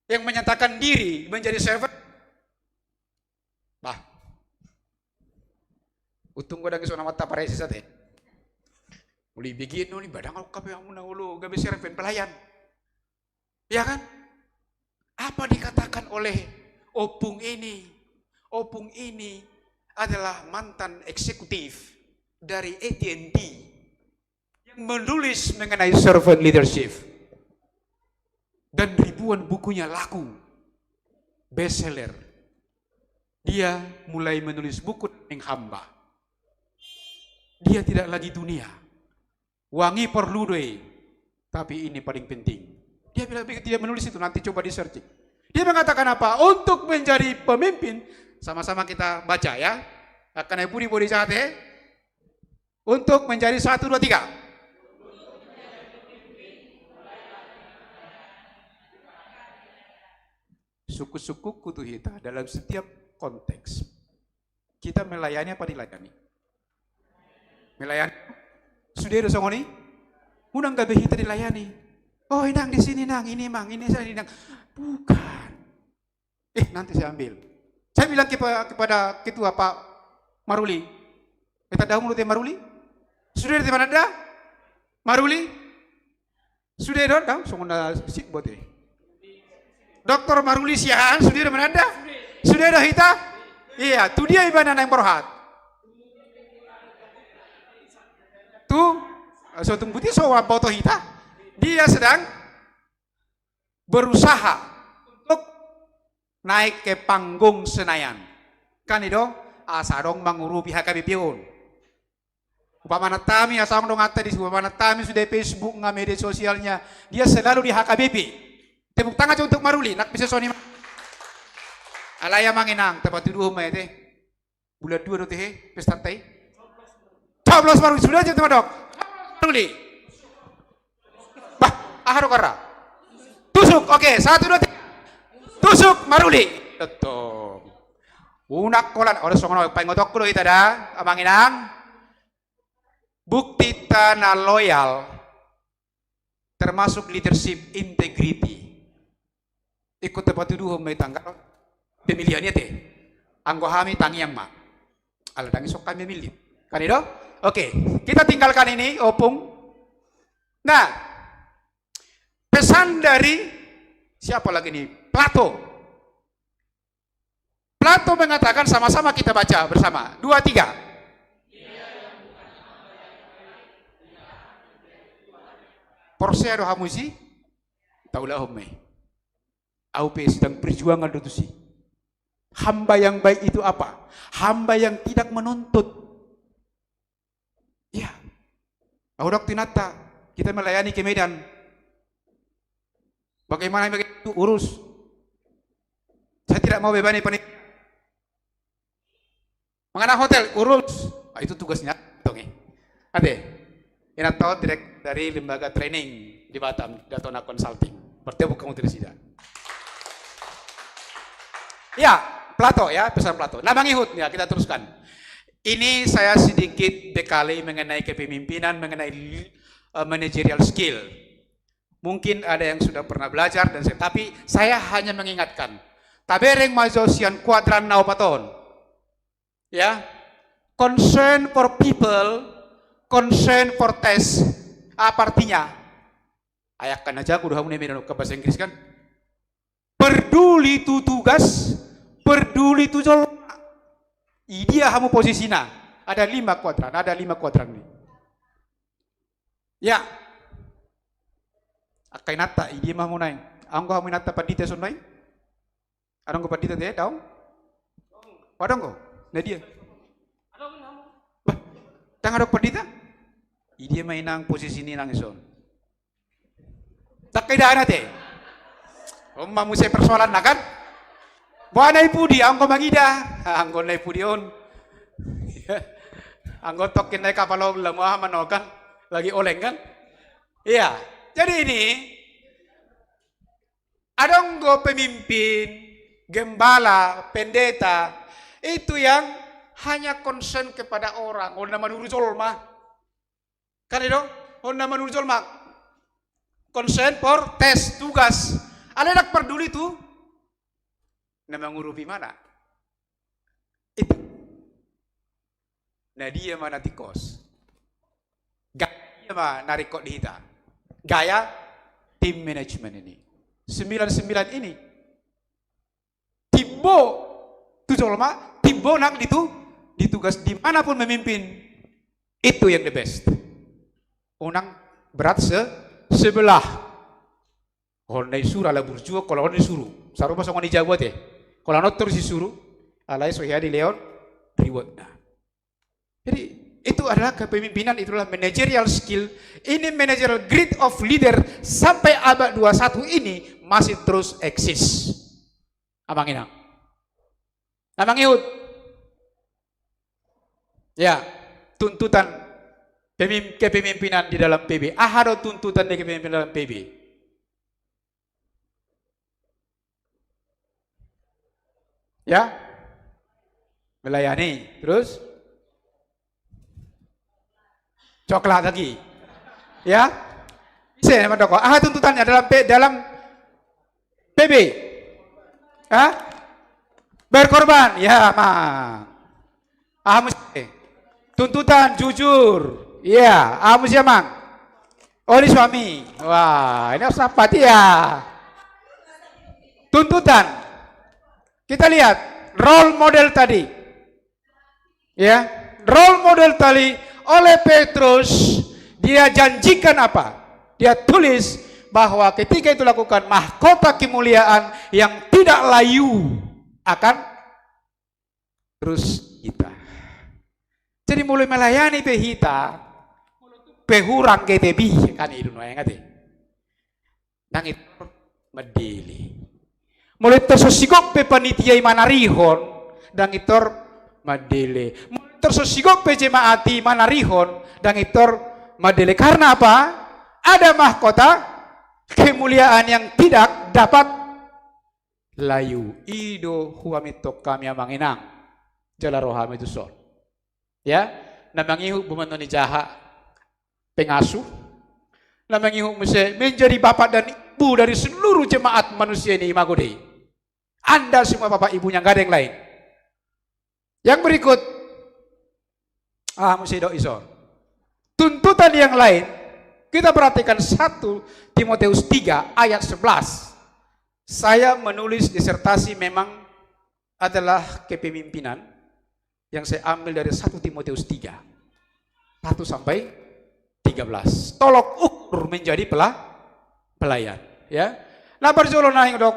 Yang menyatakan diri menjadi servant? Bah. Utung ko dang iso na mata paresi sate. Muli bigin no ni badang ako kabe ang muna ulo gabe servant pelayan. Ya kan? Apa dikatakan oleh Opung ini? Opung ini adalah mantan eksekutif dari AT&T yang menulis mengenai servant leadership. Dan ribuan bukunya laku, bestseller. Dia mulai menulis buku tentang hamba. Dia tidak lagi dunia. Wangi perlu doi, tapi ini paling penting. Dia bilang dia menulis itu, nanti coba di searching. Dia mengatakan apa? Untuk menjadi pemimpin, sama-sama kita baca ya. Akan ibu di jahate. Untuk menjadi 1, 2, 3. Suku-suku kutu hita dalam setiap konteks. Kita melayani apa dilayani? Melayani. Sudah ada songoni? Unang gabi hita dilayani. Oh inang di sini nang, ini mang, ini saya nang. Bukan. Nanti saya ambil. Saya bilang kepada ketua Pak Maruli. Kita dahulu teh Maruli. Sudah di mana dah? Maruli. Sudah ada dah, songona sik buat ini. Dokter Maruli siahan, sudah ada mana dah? Sudah ada hita? Iya, tu dia ibadah yang berhat. Tu, so tunggu dia so foto hita. Dia sedang berusaha untuk naik ke panggung Senayan. Kan itu asarong manguru pihak KBPU. Upamana tami asarong dong ata di upamana tami sudah Facebook nggak media sosialnya. Dia selalu di HKBP. Tepuk tangan untuk Maruli, nak bisa soni. Alaya manginang, tepat dulu humay teh. Bulan 2 teh, pesta teh. 12 Maruli sudah aja teman dok. Maruli. Bah, aharo kara. Tusuk, oke, 1, 2, 3. Tusuk Maruli. Betul. Unak kolan, orang songono pengotok kulo kita dah, amanginang. Bukti tanah loyal, termasuk leadership integrity. Ikut tepat dulu may tanggal pemilihannya teh. Anggo hami tangi yang mak. Ala dangi sok kami milih. Kan itu Oke, kita tinggalkan ini, opung. Nah, pesan dari siapa lagi nih? Plato. Plato mengatakan, sama-sama kita baca bersama. 2, 3. Porse ado hamusi, taulah homme. Aupe sedang perjuangan itu sih. Hamba yang baik itu apa? Hamba yang tidak menuntut. Ya. Audak tinata, kita melayani ke Medan. Bagaimana itu urus? Saya tidak mau bebani panitia. Mengenai hotel, urus. Nah, itu tugasnya. Ade, ini tahu direct dari lembaga training di Batam, Datona Consulting. Bertemu kamu tidak sida. Ya, Plato ya, pesan Plato. Nah, Bang Ihud, ya kita teruskan. Ini saya sedikit bekali mengenai kepemimpinan, mengenai managerial skill. Mungkin ada yang sudah pernah belajar dan tapi saya hanya mengingatkan. Tabereng majosian kuadran naupaton. Ya. Concern for people, concern for test. Apa artinya? Ayakkan aja aku udah ke bahasa Inggris kan. Peduli tu tugas, peduli tu jol. Dia kamu posisinya. Ada 5 kuadran, ada 5 kuadran nih. Ya. Akai nata, dia mah munai. Anggo hamu nata padita sunai. Adong ko padita dia daw? Adong ko. Na dia. Bah, tang adong padita? Dia mainang posisi ni nang ison. Tak kaidahan natin. Umma mo sa persoalan na kan? Buana ipudi, anggo mangida. Anggo na ipudi on. Anggo tokin na kapalog lamuha manokan. Lagi oleng kan? Iya. Jadi ini ada pemimpin, gembala, pendeta itu yang hanya concern kepada orang. Ona manurujol mah, kan itu? Ona manurujol mah, concern for tes tugas. Ada nak peduli tuh, nama ngurupi mana? Itu. Nah dia mana tikos? Gak mah narik kok dihita. Gaya tim manajemen ini 99 ini Timbo tujuh lama Timbo nang itu ditugas dimanapun memimpin itu yang the best. Unang berat sebelah honai surah lah burjua kalau honai suruh saru pasang oni jago teh kalau notor si suruh alai sohya di leon reward. Nah, jadi itu adalah kepemimpinan, itulah managerial skill. Ini managerial grid of leader sampai abad 21 ini masih terus eksis. Abang Inang. Abang Ihud. Ya, tuntutan kepemimpinan di dalam PB. Ada tuntutan di kepemimpinan dalam PB. Ya. Melayani, terus coklat lagi, ya. Saya nama doko. Tuntutannya dalam PB, berkorban, ya mah. Tuntutan jujur, ya. Mesti mang. Oh ini suami, wah ini apa dia? Tuntutan, kita lihat role model tadi, ya. Role model tadi. Oleh Petrus, dia janjikan apa? Dia tulis bahwa ketika itu lakukan mahkota kemuliaan yang tidak layu akan terus kita. Jadi mulai melayani pehita, pehurang ketebi kan itu no yang ngati. Nang itu medili. Mulai tersosigok pe panitia manarihon dan itor medili. Tersosigok pe jemaati manarihon dan itor medili. Karena apa? Ada mahkota kemuliaan yang tidak dapat layu. Ido huamitok kami amanginang jala roham itu son. Ya, namang ihu bumanoni jaha pengasuh. Namang ihu mesti menjadi bapak dan ibu dari seluruh jemaat manusia ini imagode. Anda semua bapak ibunya nggak ada yang lain. Yang berikut, mesti do ison. tuntutan yang lain, kita perhatikan 1 Timotius 3 ayat 11. Saya menulis disertasi memang adalah kepemimpinan yang saya ambil dari 1 Timotius 3 1 sampai 13. Tolok ukur menjadi pelayan, ya. Nah berjolo naing dok,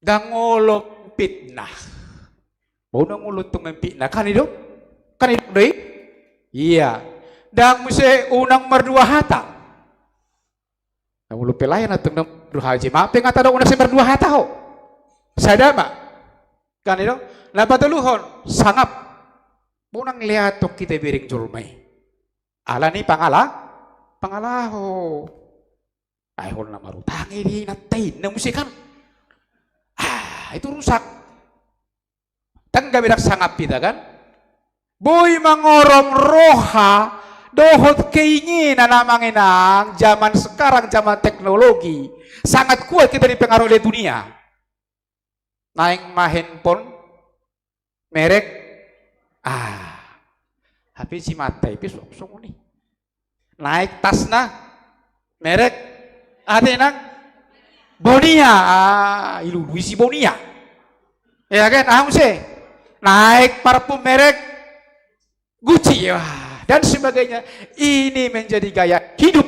dangolo fitnah. Mau ngulut tuh mempitnah kan itu? Kan itu deh? Iya. Dan mesti unang merdua hata. Namulo pelayan atau merdua haji. Maaf yang kata dok unang merdua hata ho. Saya mak. Kan itu? Nah patuluhon sangap. Unang lihat tok kita biring julmai. Ala ni pangalaho. Ay hon na marutangi di natain. Nah mesti kan. Itu rusak. Tangga bidak sangap kita kan? Boy mangorom roha dohot keinginan namanginang zaman sekarang zaman teknologi sangat kuat kita dipengaruhi oleh dunia. Naik mah handphone merek HP si mata itu sok nih. Naik tasna merek ada nang Bonia ilu si Bonia. Ya kan sih. Naik parfum merek Gucci dan sebagainya. Ini menjadi gaya hidup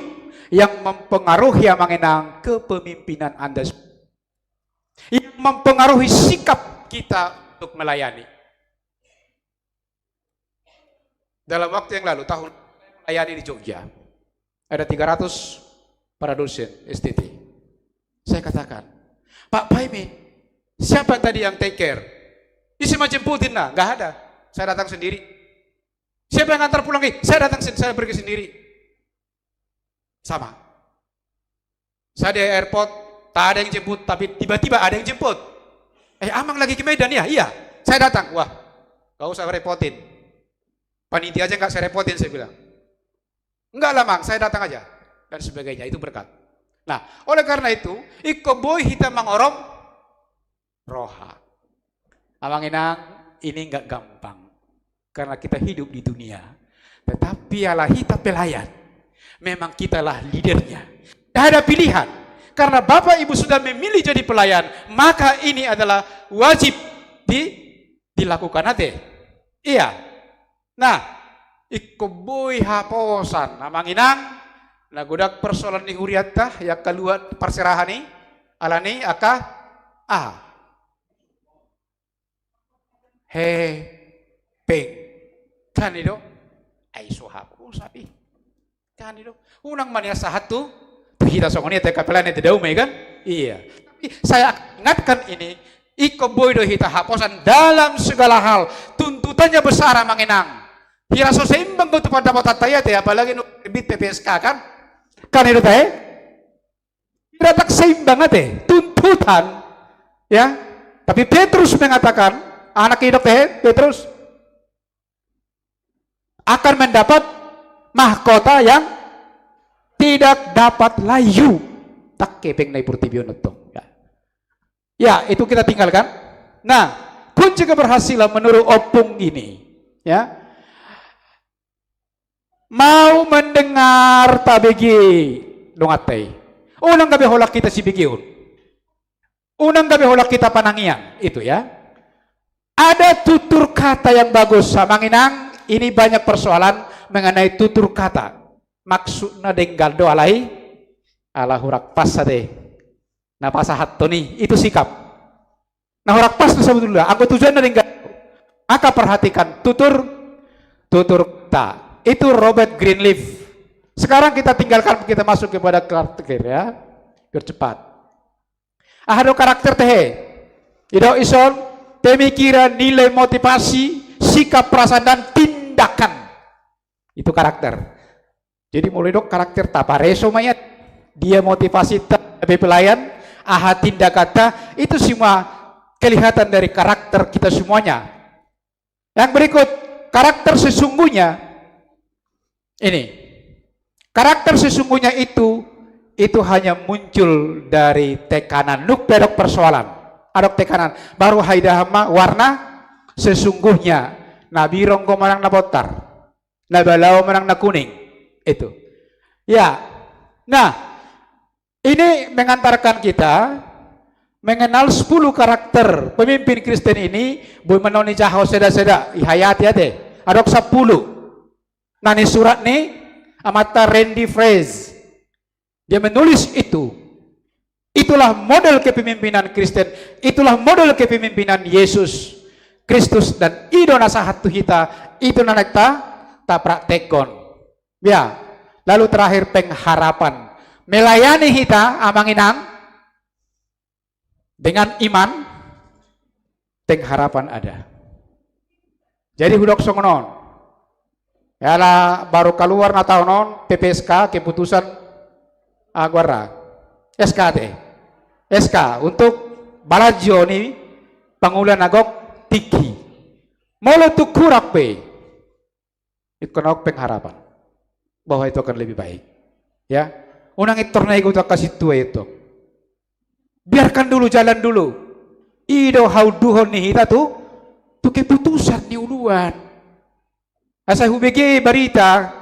yang mempengaruhi yang mengenang kepemimpinan Anda, yang mempengaruhi sikap kita untuk melayani. Dalam waktu yang lalu, tahun melayani di Jogja, ada 300 para dosen STT. Saya katakan, Pak Paimin, siapa tadi yang take care? Isi jemputin lah, nggak ada. Saya datang sendiri. Siapa yang antar pulang? Saya datang, saya pergi sendiri. Sama. Saya di airport, tak ada yang jemput, tapi tiba-tiba ada yang jemput. Amang lagi ke Medan ya? Iya. Saya datang. Wah, gak usah repotin. Panitia aja nggak saya repotin, saya bilang. Enggak lah Mang, saya datang aja. Dan sebagainya, itu berkat. Nah, oleh karena itu, ikoboy hitam mangorom roha. Amanginang, ini enggak gampang. Karena kita hidup di dunia. Tetapi Allah kita pelayan. Memang kitalah leadernya. Tidak ada pilihan. Karena Bapak Ibu sudah memilih jadi pelayan, maka ini adalah wajib dilakukan nanti. Iya. Nah, ikoboy haposan. Amanginang, nagudak persoalan ni huriatah, yang keluar perserahani, alani aka peng kan itu ay sohapo sabi kan itu unang mania satu kita songoni teka pelan itu daume kan iya. Tapi saya ingatkan ini ikoboy do hita haposan dalam segala hal, tuntutannya besar manginang hira so seimbang untuk pada potataya teh, apalagi nu bit PPSK kan itu teh hira tak seimbang teh tuntutan ya. Tapi Petrus mengatakan anak hidup Petrus akan mendapat mahkota yang tidak dapat layu. Tak kepeng nai purtibio nutong. Ya, itu kita tinggalkan. Nah, kunci keberhasilan menurut opung ini, ya, mau mendengar tabegi dongatei. Unang gabi holak kita si bigiun. Unang gabi holak kita panangian, itu ya. Ada tutur kata yang bagus, samanginang. Ini banyak persoalan mengenai tutur kata. Maksudnya denggal do alai ala hurak pas deh. Nah pasahat nih itu sikap. Nah hurak pas itu sebetulnya. Aku tujuan denggal. Maka perhatikan tutur kata. Itu Robert Greenleaf. Sekarang kita tinggalkan, kita masuk kepada karakter ya. Biar cepat. Ada karakter teh. Ido ison. Pemikiran, nilai, motivasi, sikap, perasaan, dan tindakan. Itu karakter. Jadi mulai dok karakter tapareso mayat. Dia motivasi tapi pelayan, tindak kata, itu semua kelihatan dari karakter kita semuanya. Yang berikut, karakter sesungguhnya. Ini. Karakter sesungguhnya itu hanya muncul dari tekanan. Nuk pedok persoalan. Adok tekanan baru haidahama warna sesungguhnya nabi ronggo menang na botar, na balau menang na kuning, Itu. Ya. Nah, ini mengantarkan kita mengenal 10 karakter pemimpin Kristen ini. Boy menoni jaho seda-seda ihayati ade. Adok 10. Nani surat nih amata Randy Fraser. Dia menulis itu. Itulah model kepemimpinan Kristen. Itulah model kepemimpinan Yesus Kristus dan ido nasahat kita. Itu nanekta ta praktekon. Ya. Lalu terakhir pengharapan. Melayani kita amanginang dengan iman, pengharapan ada. Jadi hudok songonon. Yala baru keluar na tahun non PPSK keputusan Aguara SKT SK untuk balajo ni pangulan agok tiki molo tu kurak pe ikonok pengharapan bahwa itu akan lebih baik ya unang itornay ko kasih tua itu biarkan dulu jalan dulu ido hauduhon ni hita tu keputusan ni uluan asa hubege barita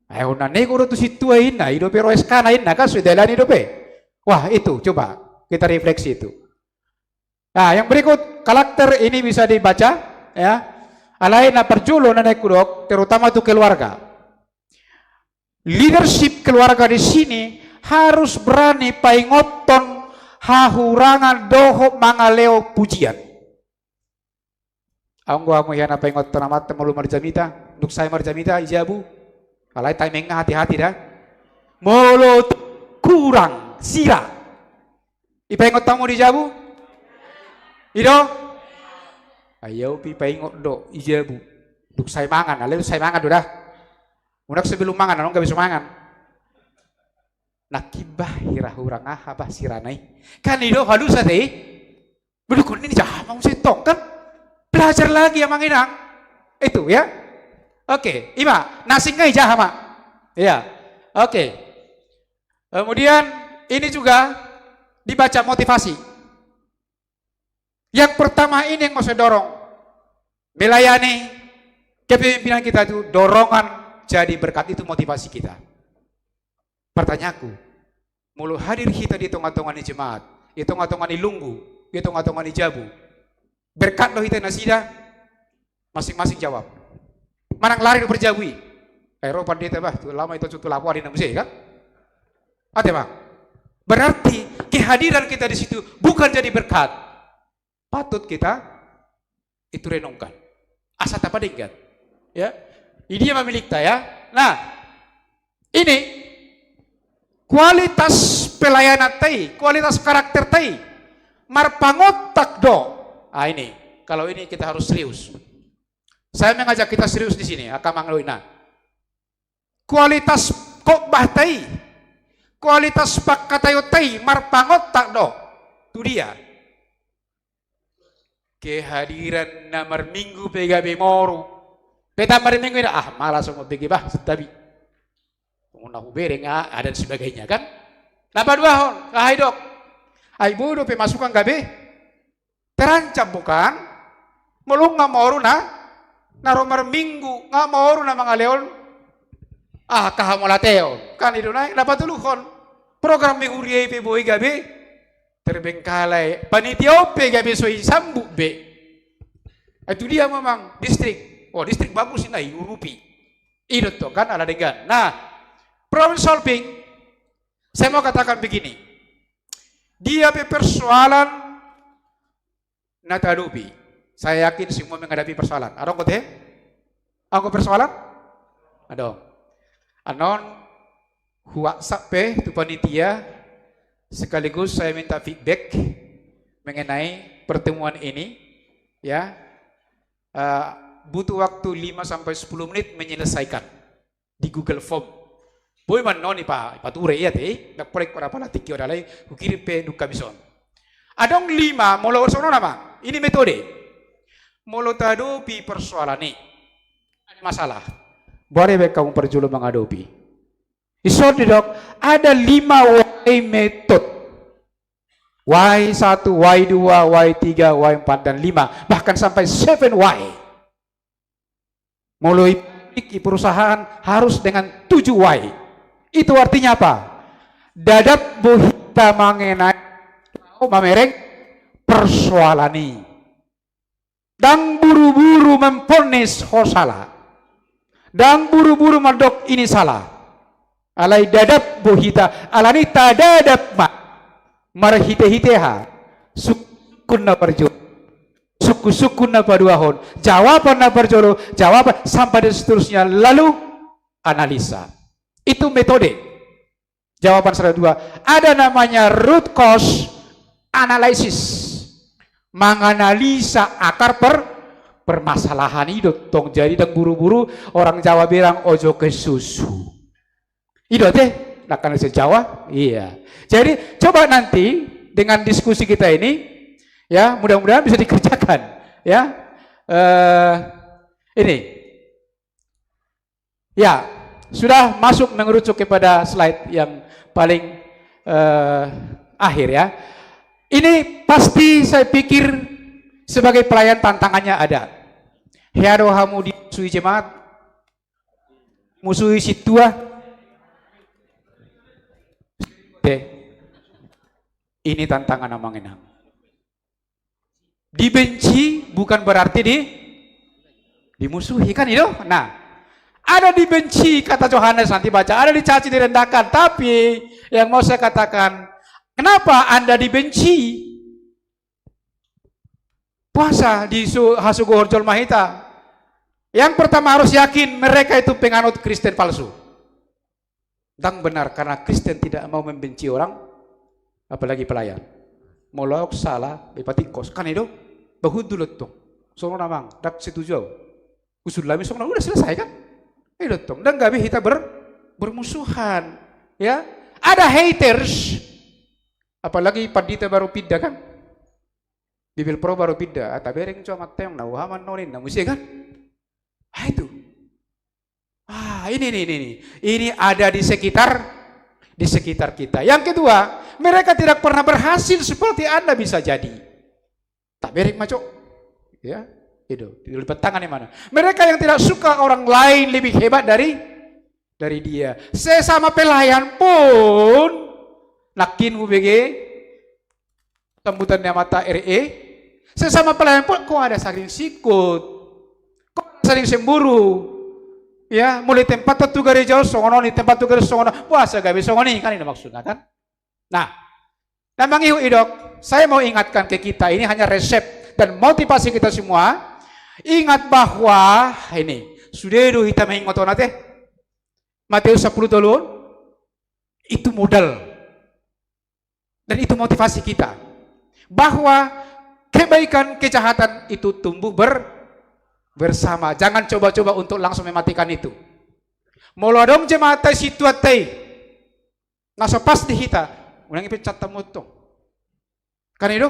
ayo na nego tu situ na ido pero eskana na kan sudah jalan ido pe wah itu coba kita refleksi itu. Nah yang berikut karakter ini bisa dibaca ya alain na perjulo na naikudok terutama tuh keluarga leadership keluarga di sini harus berani paingoton hahurangan doho mangaleo pujian. Ang gua mo yan apa ingot tanamat malu marjamita, untuk saya marjamita ijabu. Alay timing hati-hati dah. Molo kurang sira. Ipaingot tamu di jabu? Ido? Ayaw pipaingot do ijabu. Untuk saya mangan, alay saya mangan dah. Unak sebelum mangan, anong gak bisa mangan. Nakibah hirahurang bah siranay. Kan ido halus ate. Bedukun ini jahamang sitong kan? Belajar lagi ya manginang itu ya oke ima nasi ngai jahama ya oke kemudian ini juga dibaca motivasi yang pertama ini yang mau saya dorong melayani kepemimpinan kita itu dorongan jadi berkat itu motivasi kita pertanyaanku mulu hadir kita di tengah-tengah di jemaat di tengah-tengah di lunggu di tengah-tengah di jabu berkat loh kita nasida masing-masing jawab manang lari berjabui Eropa dia bah tu lama itu cutu lapor di namanya kan ada bang berarti kehadiran kita di situ bukan jadi berkat patut kita itu renungkan asa tak padingkan ya ini yang memiliki ya nah ini kualitas pelayanan tai kualitas karakter tai marpangotak do. Ah ini, kalau ini kita harus serius. Saya mengajak kita serius di sini, akan mangloina. Kualitas khotbah tai, kualitas pakatayo tai, marpangot tak do. Itu dia. Kehadiran nomor minggu PGB Moru. Peta minggu ini, malas mau pergi bah, tapi mau bereng ada dan sebagainya kan. Napa dua hon, kahai dok. Ai bodoh pemasukan gabe. Terancam bukan? Mulung nggak mau na romar minggu nggak mau na mga leon. Kahamulateo kan itu naik dapat dulu kon program minggu riai boy gabe terbengkalai panitia gabe soi sambu be. Itu dia memang distrik. Oh distrik bagus ini Urupi. Itu tuh kan ada dengan. Nah problem solving saya mau katakan begini. Dia persoalan natadupi. Saya yakin semua menghadapi persoalan. Adong kote? Aku persoalan? Adong. Anon WhatsApp tu panitia sekaligus saya minta feedback mengenai pertemuan ini ya. Butuh waktu 5 sampai 10 menit menyelesaikan di Google Form. Boy man noni pa pature ya teh. Nakprek para pala tikyo dalay kukirim pe duka bison. Adong 5 molo sono nama. Ini metode. Molo tadopi persoalan ini. Ada masalah. Boleh kamu perjulu mengadopi. Isor dok, ada 5 way method. Y1, Y2, Y3, Y4 dan 5, bahkan sampai 7 Y. Mulai di perusahaan harus dengan 7 Y. Itu artinya apa? Dadap bohita mengenai mamereng persoalani. Dan buru-buru memponis salah. Dan buru-buru madok ini salah. Alai dadap bohita, alani tadadap ma. Marhite-hiteha. Sukun na perjo. Suku-sukun na paduahon. Jawaban na perjolo, jawaban sampai dan seterusnya. Lalu analisa. Itu metode. Jawaban 102. Ada namanya root cause analysis. Menganalisa akar permasalahan itu. Tong jadi dan buru-buru orang Jawa bilang ojo ke susu. Itu teh, nak analisa Jawa. Iya. Jadi coba nanti dengan diskusi kita ini, ya mudah-mudahan bisa dikerjakan. Ya, ini. Ya, sudah masuk mengerucut kepada slide yang paling akhir ya. Ini pasti saya pikir sebagai pelayan tantangannya ada. Heado hamu musuhi jemaat, musuhi situa. Ini tantangan amangenang. Dibenci bukan berarti dimusuhi kan itu. Nah, ada dibenci kata Yohanes nanti baca, ada dicaci direndahkan. Tapi yang mau saya katakan, kenapa Anda dibenci? Puasa di Hasugohorjol Mahita. Yang pertama harus yakin mereka itu penganut Kristen palsu. Dan benar karena Kristen tidak mau membenci orang, apalagi pelayan. Molok salah, bepatikos kan itu. Bahudulot tuh. Sono namang, dak setuju. Usul lami sono udah selesai kan? Itu tuh. Dan gabi kita bermusuhan, ya. Ada haters. Apalagi pandita baru pindah kan? Bibil pro baru pindah, atau bereng cuma mateng, nah wahaman nonin, nah musik kan? Ah itu. Ah ini ada di sekitar kita. Yang kedua, mereka tidak pernah berhasil seperti Anda bisa jadi. Tak bereng maco, ya itu dilipat tangan di mana? Mereka yang tidak suka orang lain lebih hebat dari dia. Sesama pelayan pun, nakin UBG. Sambutannya mata RE, sesama pelayan pun kok ada saling sikut, kok ada saling semburu, ya mulai tempat tu gari jauh songono, di tempat tu gari songono, puasa gabi songoni kan ini maksudnya kan? Nah, namang ihu idok, saya mau ingatkan ke kita ini hanya resep dan motivasi kita semua, ingat bahwa ini sudah kita mengingat nate, Matius 10 tolong, itu modal dan itu motivasi kita. Bahwa kebaikan kejahatan itu tumbuh bersama. Jangan coba-coba untuk langsung mematikan itu. Molodom jemaat situatai nasa pas di hita unang ipecat tamutong. Kan itu?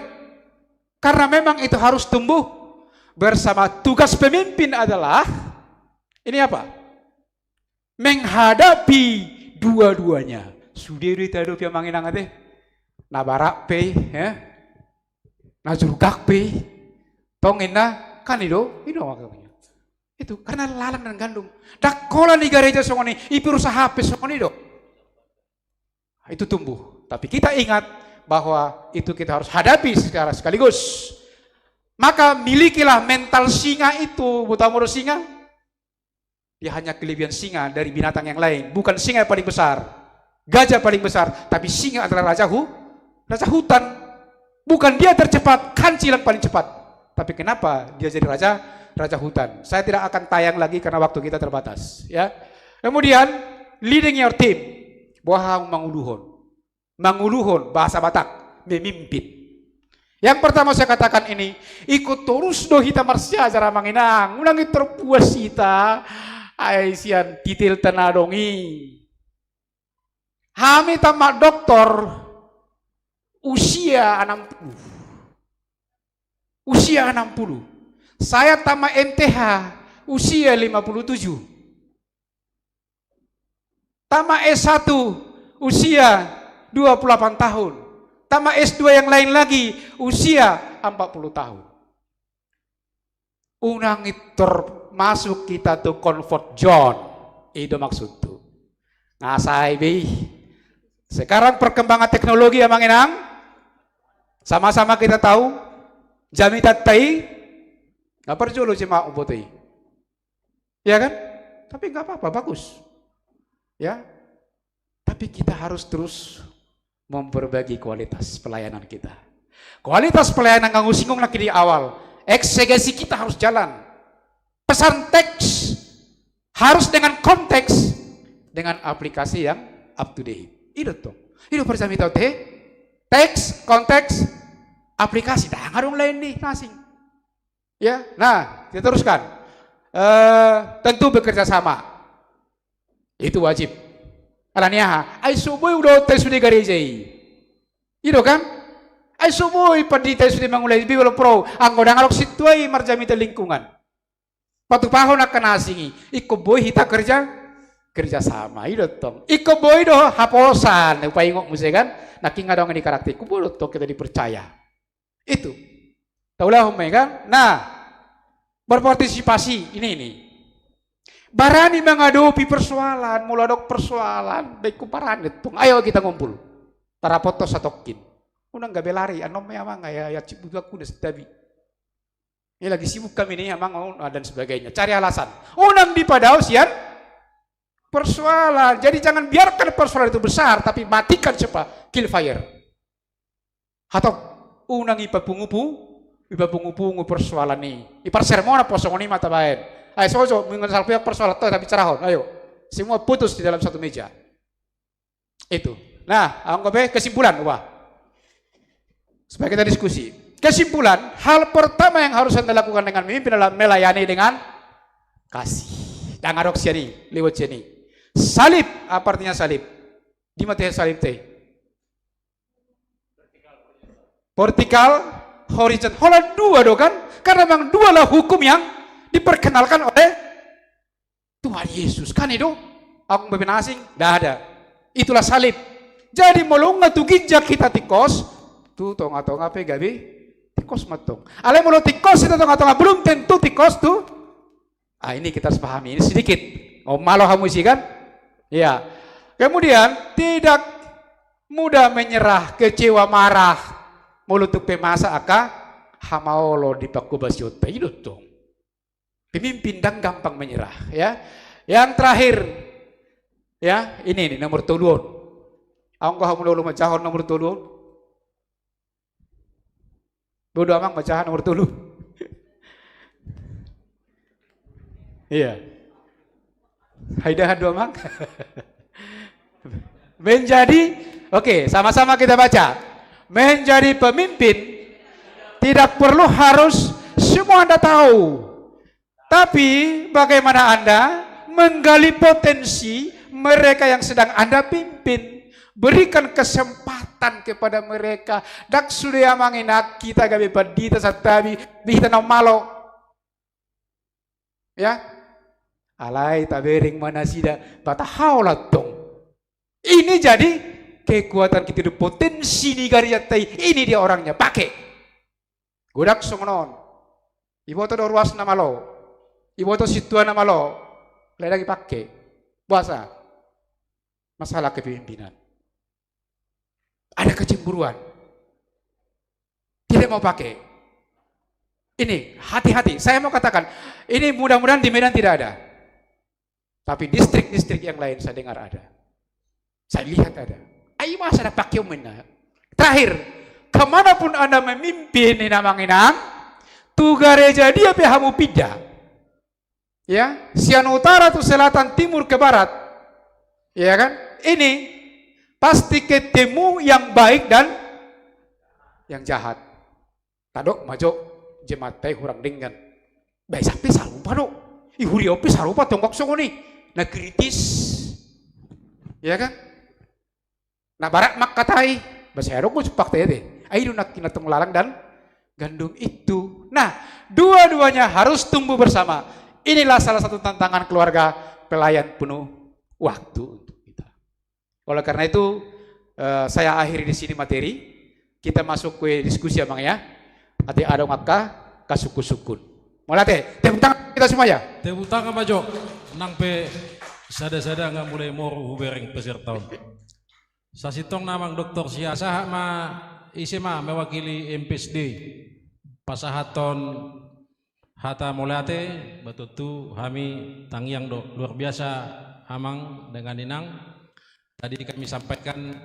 Karena memang itu harus tumbuh bersama. Tugas pemimpin adalah ini apa? Menghadapi dua-duanya. Sudiri tado pia manginang ate. Nabarak pe ya. Najurugak pe, tongin na kan itu makanya. Itu karena lalang dan gandum. Dakola ni gereja songoni, ipirusaha pe songoni do. Itu tumbuh. Tapi kita ingat bahwa itu kita harus hadapi secara sekaligus. Maka milikilah mental singa itu, butamuro singa. Dia hanya kelebihan singa dari binatang yang lain. Bukan singa yang paling besar, gajah paling besar, tapi singa adalah raja hutan. Bukan dia tercepat, kancil yang paling cepat. Tapi kenapa dia jadi raja hutan? Saya tidak akan tayang lagi karena waktu kita terbatas. Ya. Kemudian leading your team, bohang manguluhon bahasa Batak, memimpin. Yang pertama saya katakan ini, ikut terus do hita marsya jara manginang, unang terpuas kita, ay sian titil tanadongi. Hami tamat doktor. Usia 60. Saya tamat MTH usia 57. Tamat S1 usia 28 tahun. Tamat S2 yang lain lagi usia 40 tahun. Unang masuk kita tuh comfort zone. Itu maksud tuh. Ngasai bi. Sekarang perkembangan teknologi emang enang. Sama-sama kita tahu. Jami tatai. Nggak perlu cuma ubutai. Ya kan? Tapi nggak apa-apa, bagus. Ya. Tapi kita harus terus memperbaiki kualitas pelayanan kita. Kualitas pelayanan nggak singgung lagi di awal. Eksegesi kita harus jalan. Pesan teks harus dengan konteks, dengan aplikasi yang up to date. Itu tuh. Itu percaya tahu teh. Teks, konteks, aplikasi. Dah ngarung lain nih nasing. Ya, nah kita teruskan. Tentu bekerja sama. Itu wajib. Alaniah, ay subuh udah tes di gereja. Itu kan? Ay subuh padi tes di mangulai bibelo pro. Anggo dangarok situai marjami lingkungan. Patu pahon akan asingi. Iko boy hita kerja sama. Itu tong. Iko boy do haposan. Upaya ngok musik kan? Naking ada orang di karakter. Iko boy do kita dipercaya. Itu. Taulah humai kan? Nah, berpartisipasi ini. Barani menghadapi persoalan, muladok persoalan, baik kuparan itu. Ayo kita ngumpul. Tara foto satokin. Unang gabe lari, anom memang ya cibuga kuda setabi. Ini lagi sibuk kami ini emang dan sebagainya. Cari alasan. Unang di padau sian persoalan. Jadi jangan biarkan persoalan itu besar, tapi matikan cepat. Kill fire. Atau unang ipapungupu persoalan nih. Ipar sermona posong ini mata baik. Ayo sojo mengenal pihak persoalan itu tapi cerahon. Ayo. Semua putus di dalam satu meja. Itu. Nah, anggap kesimpulan, wah. Supaya kita diskusi. Kesimpulan, hal pertama yang harus Anda lakukan dengan memimpin adalah melayani dengan kasih. Dan ngarok siani, lewat siani. Salib, apa artinya salib? Di mati salib teh. Vertikal, horizontal. Hola dua do kan? Karena memang dua lah hukum yang diperkenalkan oleh Tuhan Yesus. Kan itu? Aku beben asing? Tidak ada. Itulah salib. Jadi molonga tu ginjak kita tikos. Tu tong atau ngape gabi? Tikos matong. Ale mulu tikos itu tong atau belum tentu tikos tu. Ah ini kita harus pahami. Ini sedikit. Oh malo kamu sih kan? Ya. Kemudian tidak mudah menyerah, kecewa, marah. Mulutuk pemasa aka hamaolo di pakubasiota itu tong. Pemimpin dan gampang menyerah, ya. Yang terakhir, ya, ini nomor tuluan. Ang kau mulu macahon nomor tuluan. Bodo amang macahan nomor tulu. Iya. Haidah dua amang. Menjadi, oke, sama-sama kita baca. Menjadi pemimpin tidak perlu harus semua Anda tahu. Tapi bagaimana Anda menggali potensi mereka yang sedang Anda pimpin, berikan kesempatan kepada mereka. Dak sudah manginak kita gabe padita satabi bihita no malo. Ya. Alai tabering manasida patahaulat dong. Ini jadi kekuatan kita di potensi di gariatai. Ini dia orangnya pakai. Godak songonon. Ibu to ruas nama lo. Ibu itu situan nama lo, lagi pakai, puasa, masalah kepemimpinan. Ada kecemburuan, tidak mau pakai. Ini hati-hati. Saya mau katakan, ini mudah-mudahan di Medan tidak ada, tapi distrik-distrik yang lain saya dengar ada. Saya lihat ada. Ayo masa ada pakai umumnya. Terakhir, kemanapun Anda memimpin ini namanya, tu gereja dia pehamu pindah. Ya, sian utara tuh selatan timur ke barat. Ya kan? Ini pasti ketemu yang baik dan yang jahat. Tadok majo jemaat teh hurang dengan. Baik sampai sarupa dok. Ihuri opi sarupa tonggok songoni. Nah kritis. Ya kan? Nah barat mak katai. Basero ko cepak teh deh. Ayo nak kinatong larang dan gandum itu. Nah, dua-duanya harus tumbuh bersama. Inilah salah satu tantangan keluarga pelayan penuh waktu untuk kita. Oleh karena itu, saya akhiri di sini materi. Kita masuk ke diskusi abang ya. Ati ada ngaka kasuku-sukun. Molate, tepuk tangan kita semua ya. Tepuk tangan Pak Jo. Nang pe sada-sada nggak mulai moro hubereng peserta. Sasitong namang Dokter Siasa ma isema mewakili MPSD pasahaton hata molate betutu kami tangyang do luar biasa amang dengan inang. Tadi kami sampaikan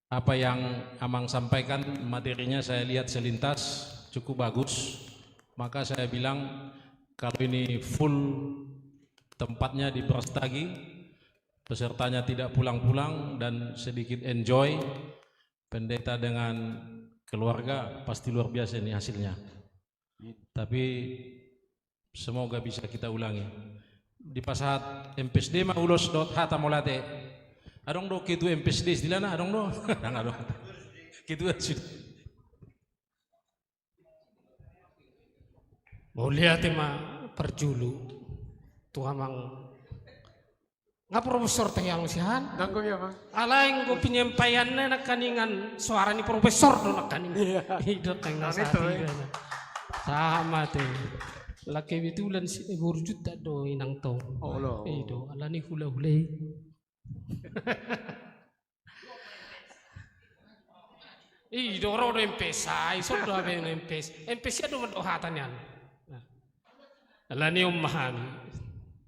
apa yang amang sampaikan materinya saya lihat selintas cukup bagus. Maka saya bilang kalau ini full tempatnya di Brastagi, pesertanya tidak pulang-pulang dan sedikit enjoy, pendeta dengan keluarga pasti luar biasa ini hasilnya. Tapi semoga bisa kita ulangi. Di pasahat MPSD mah ulos dot hata molate. Adong do kitu MPSD istilahna adong do. Adong. Kitu sudah. Mulia tema perjulu Tuhan mang nggak profesor teh yang sihan Nangko ya, Bang. alaing go penyampaiannya nak kaningan suara ni profesor do nak kaning hidup teng nasati sama teh laki bitulan si burjut tak do inang tong Oh lo. itu ala ni hula hulai do ro empesa iso do abe empesa do mendohatan yan. Ala ni umahami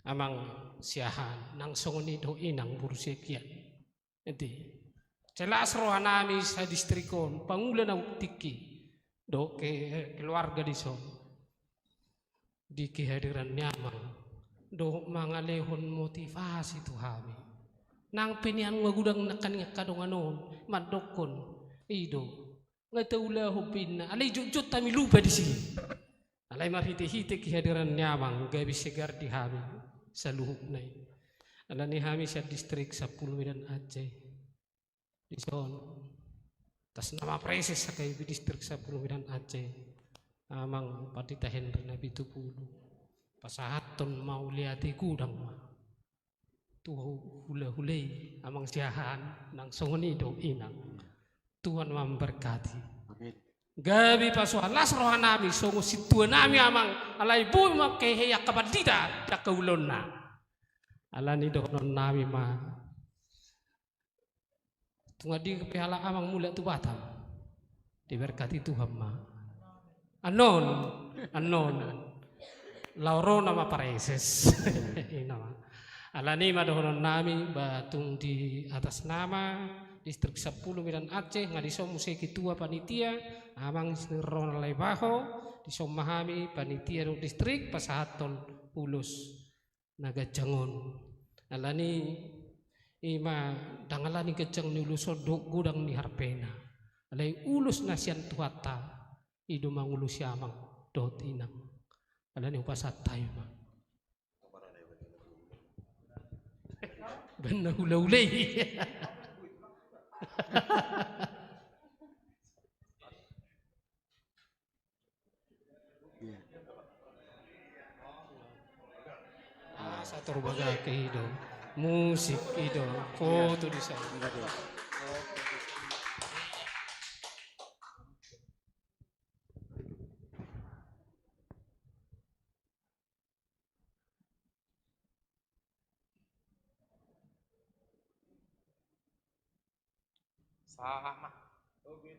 amang siahan nang songoni do inang bursekian. Enti. Jelas rohanami sa distrikon pangulan ang tiki do ke keluarga di so. Di kehadiran nyamang do mangalehon motivasi tu hami. Nang pinian ngagudang nakan kadonganon madokon ido. Ngataula hopina alay jujut tami lupa di sini. Alay mafiti-hiti kehadiran nyamang gabi segar di hami sa luhuk na ala ni hami sa distrik sa Pulmidan Aceh di son tas nama preses sa kay distrik sa Pulmidan Aceh amang patitahen na bitupulu pasahaton mauliati kudang ma tuho hula-hulay amang siyahan ng songonido inang Tuhan memberkati. Gabi pasuhan las rohan nami songo situa nami amang alay bu ma keheya kabadida da kaulon na alani donon nami ma tungadi kepiala amang mula tu batam diberkati Tuhan ma anon lauro nama pareses nama alani ma donon nami batung di atas nama distrik 10 Medan Aceh ngadiso musiki tua panitia amang ron Lebaho disomahami panitia do distrik pasahaton Ulus Naga Jangon alani ima dangalani keceng ni Ulusod gudang ni Harpena alai ulus nasian tuata ido mangulus yamang dot inang alani upasatay ma benar hula-hulay. Satu baga kehido musik itu foto di sana. Sama. Oke.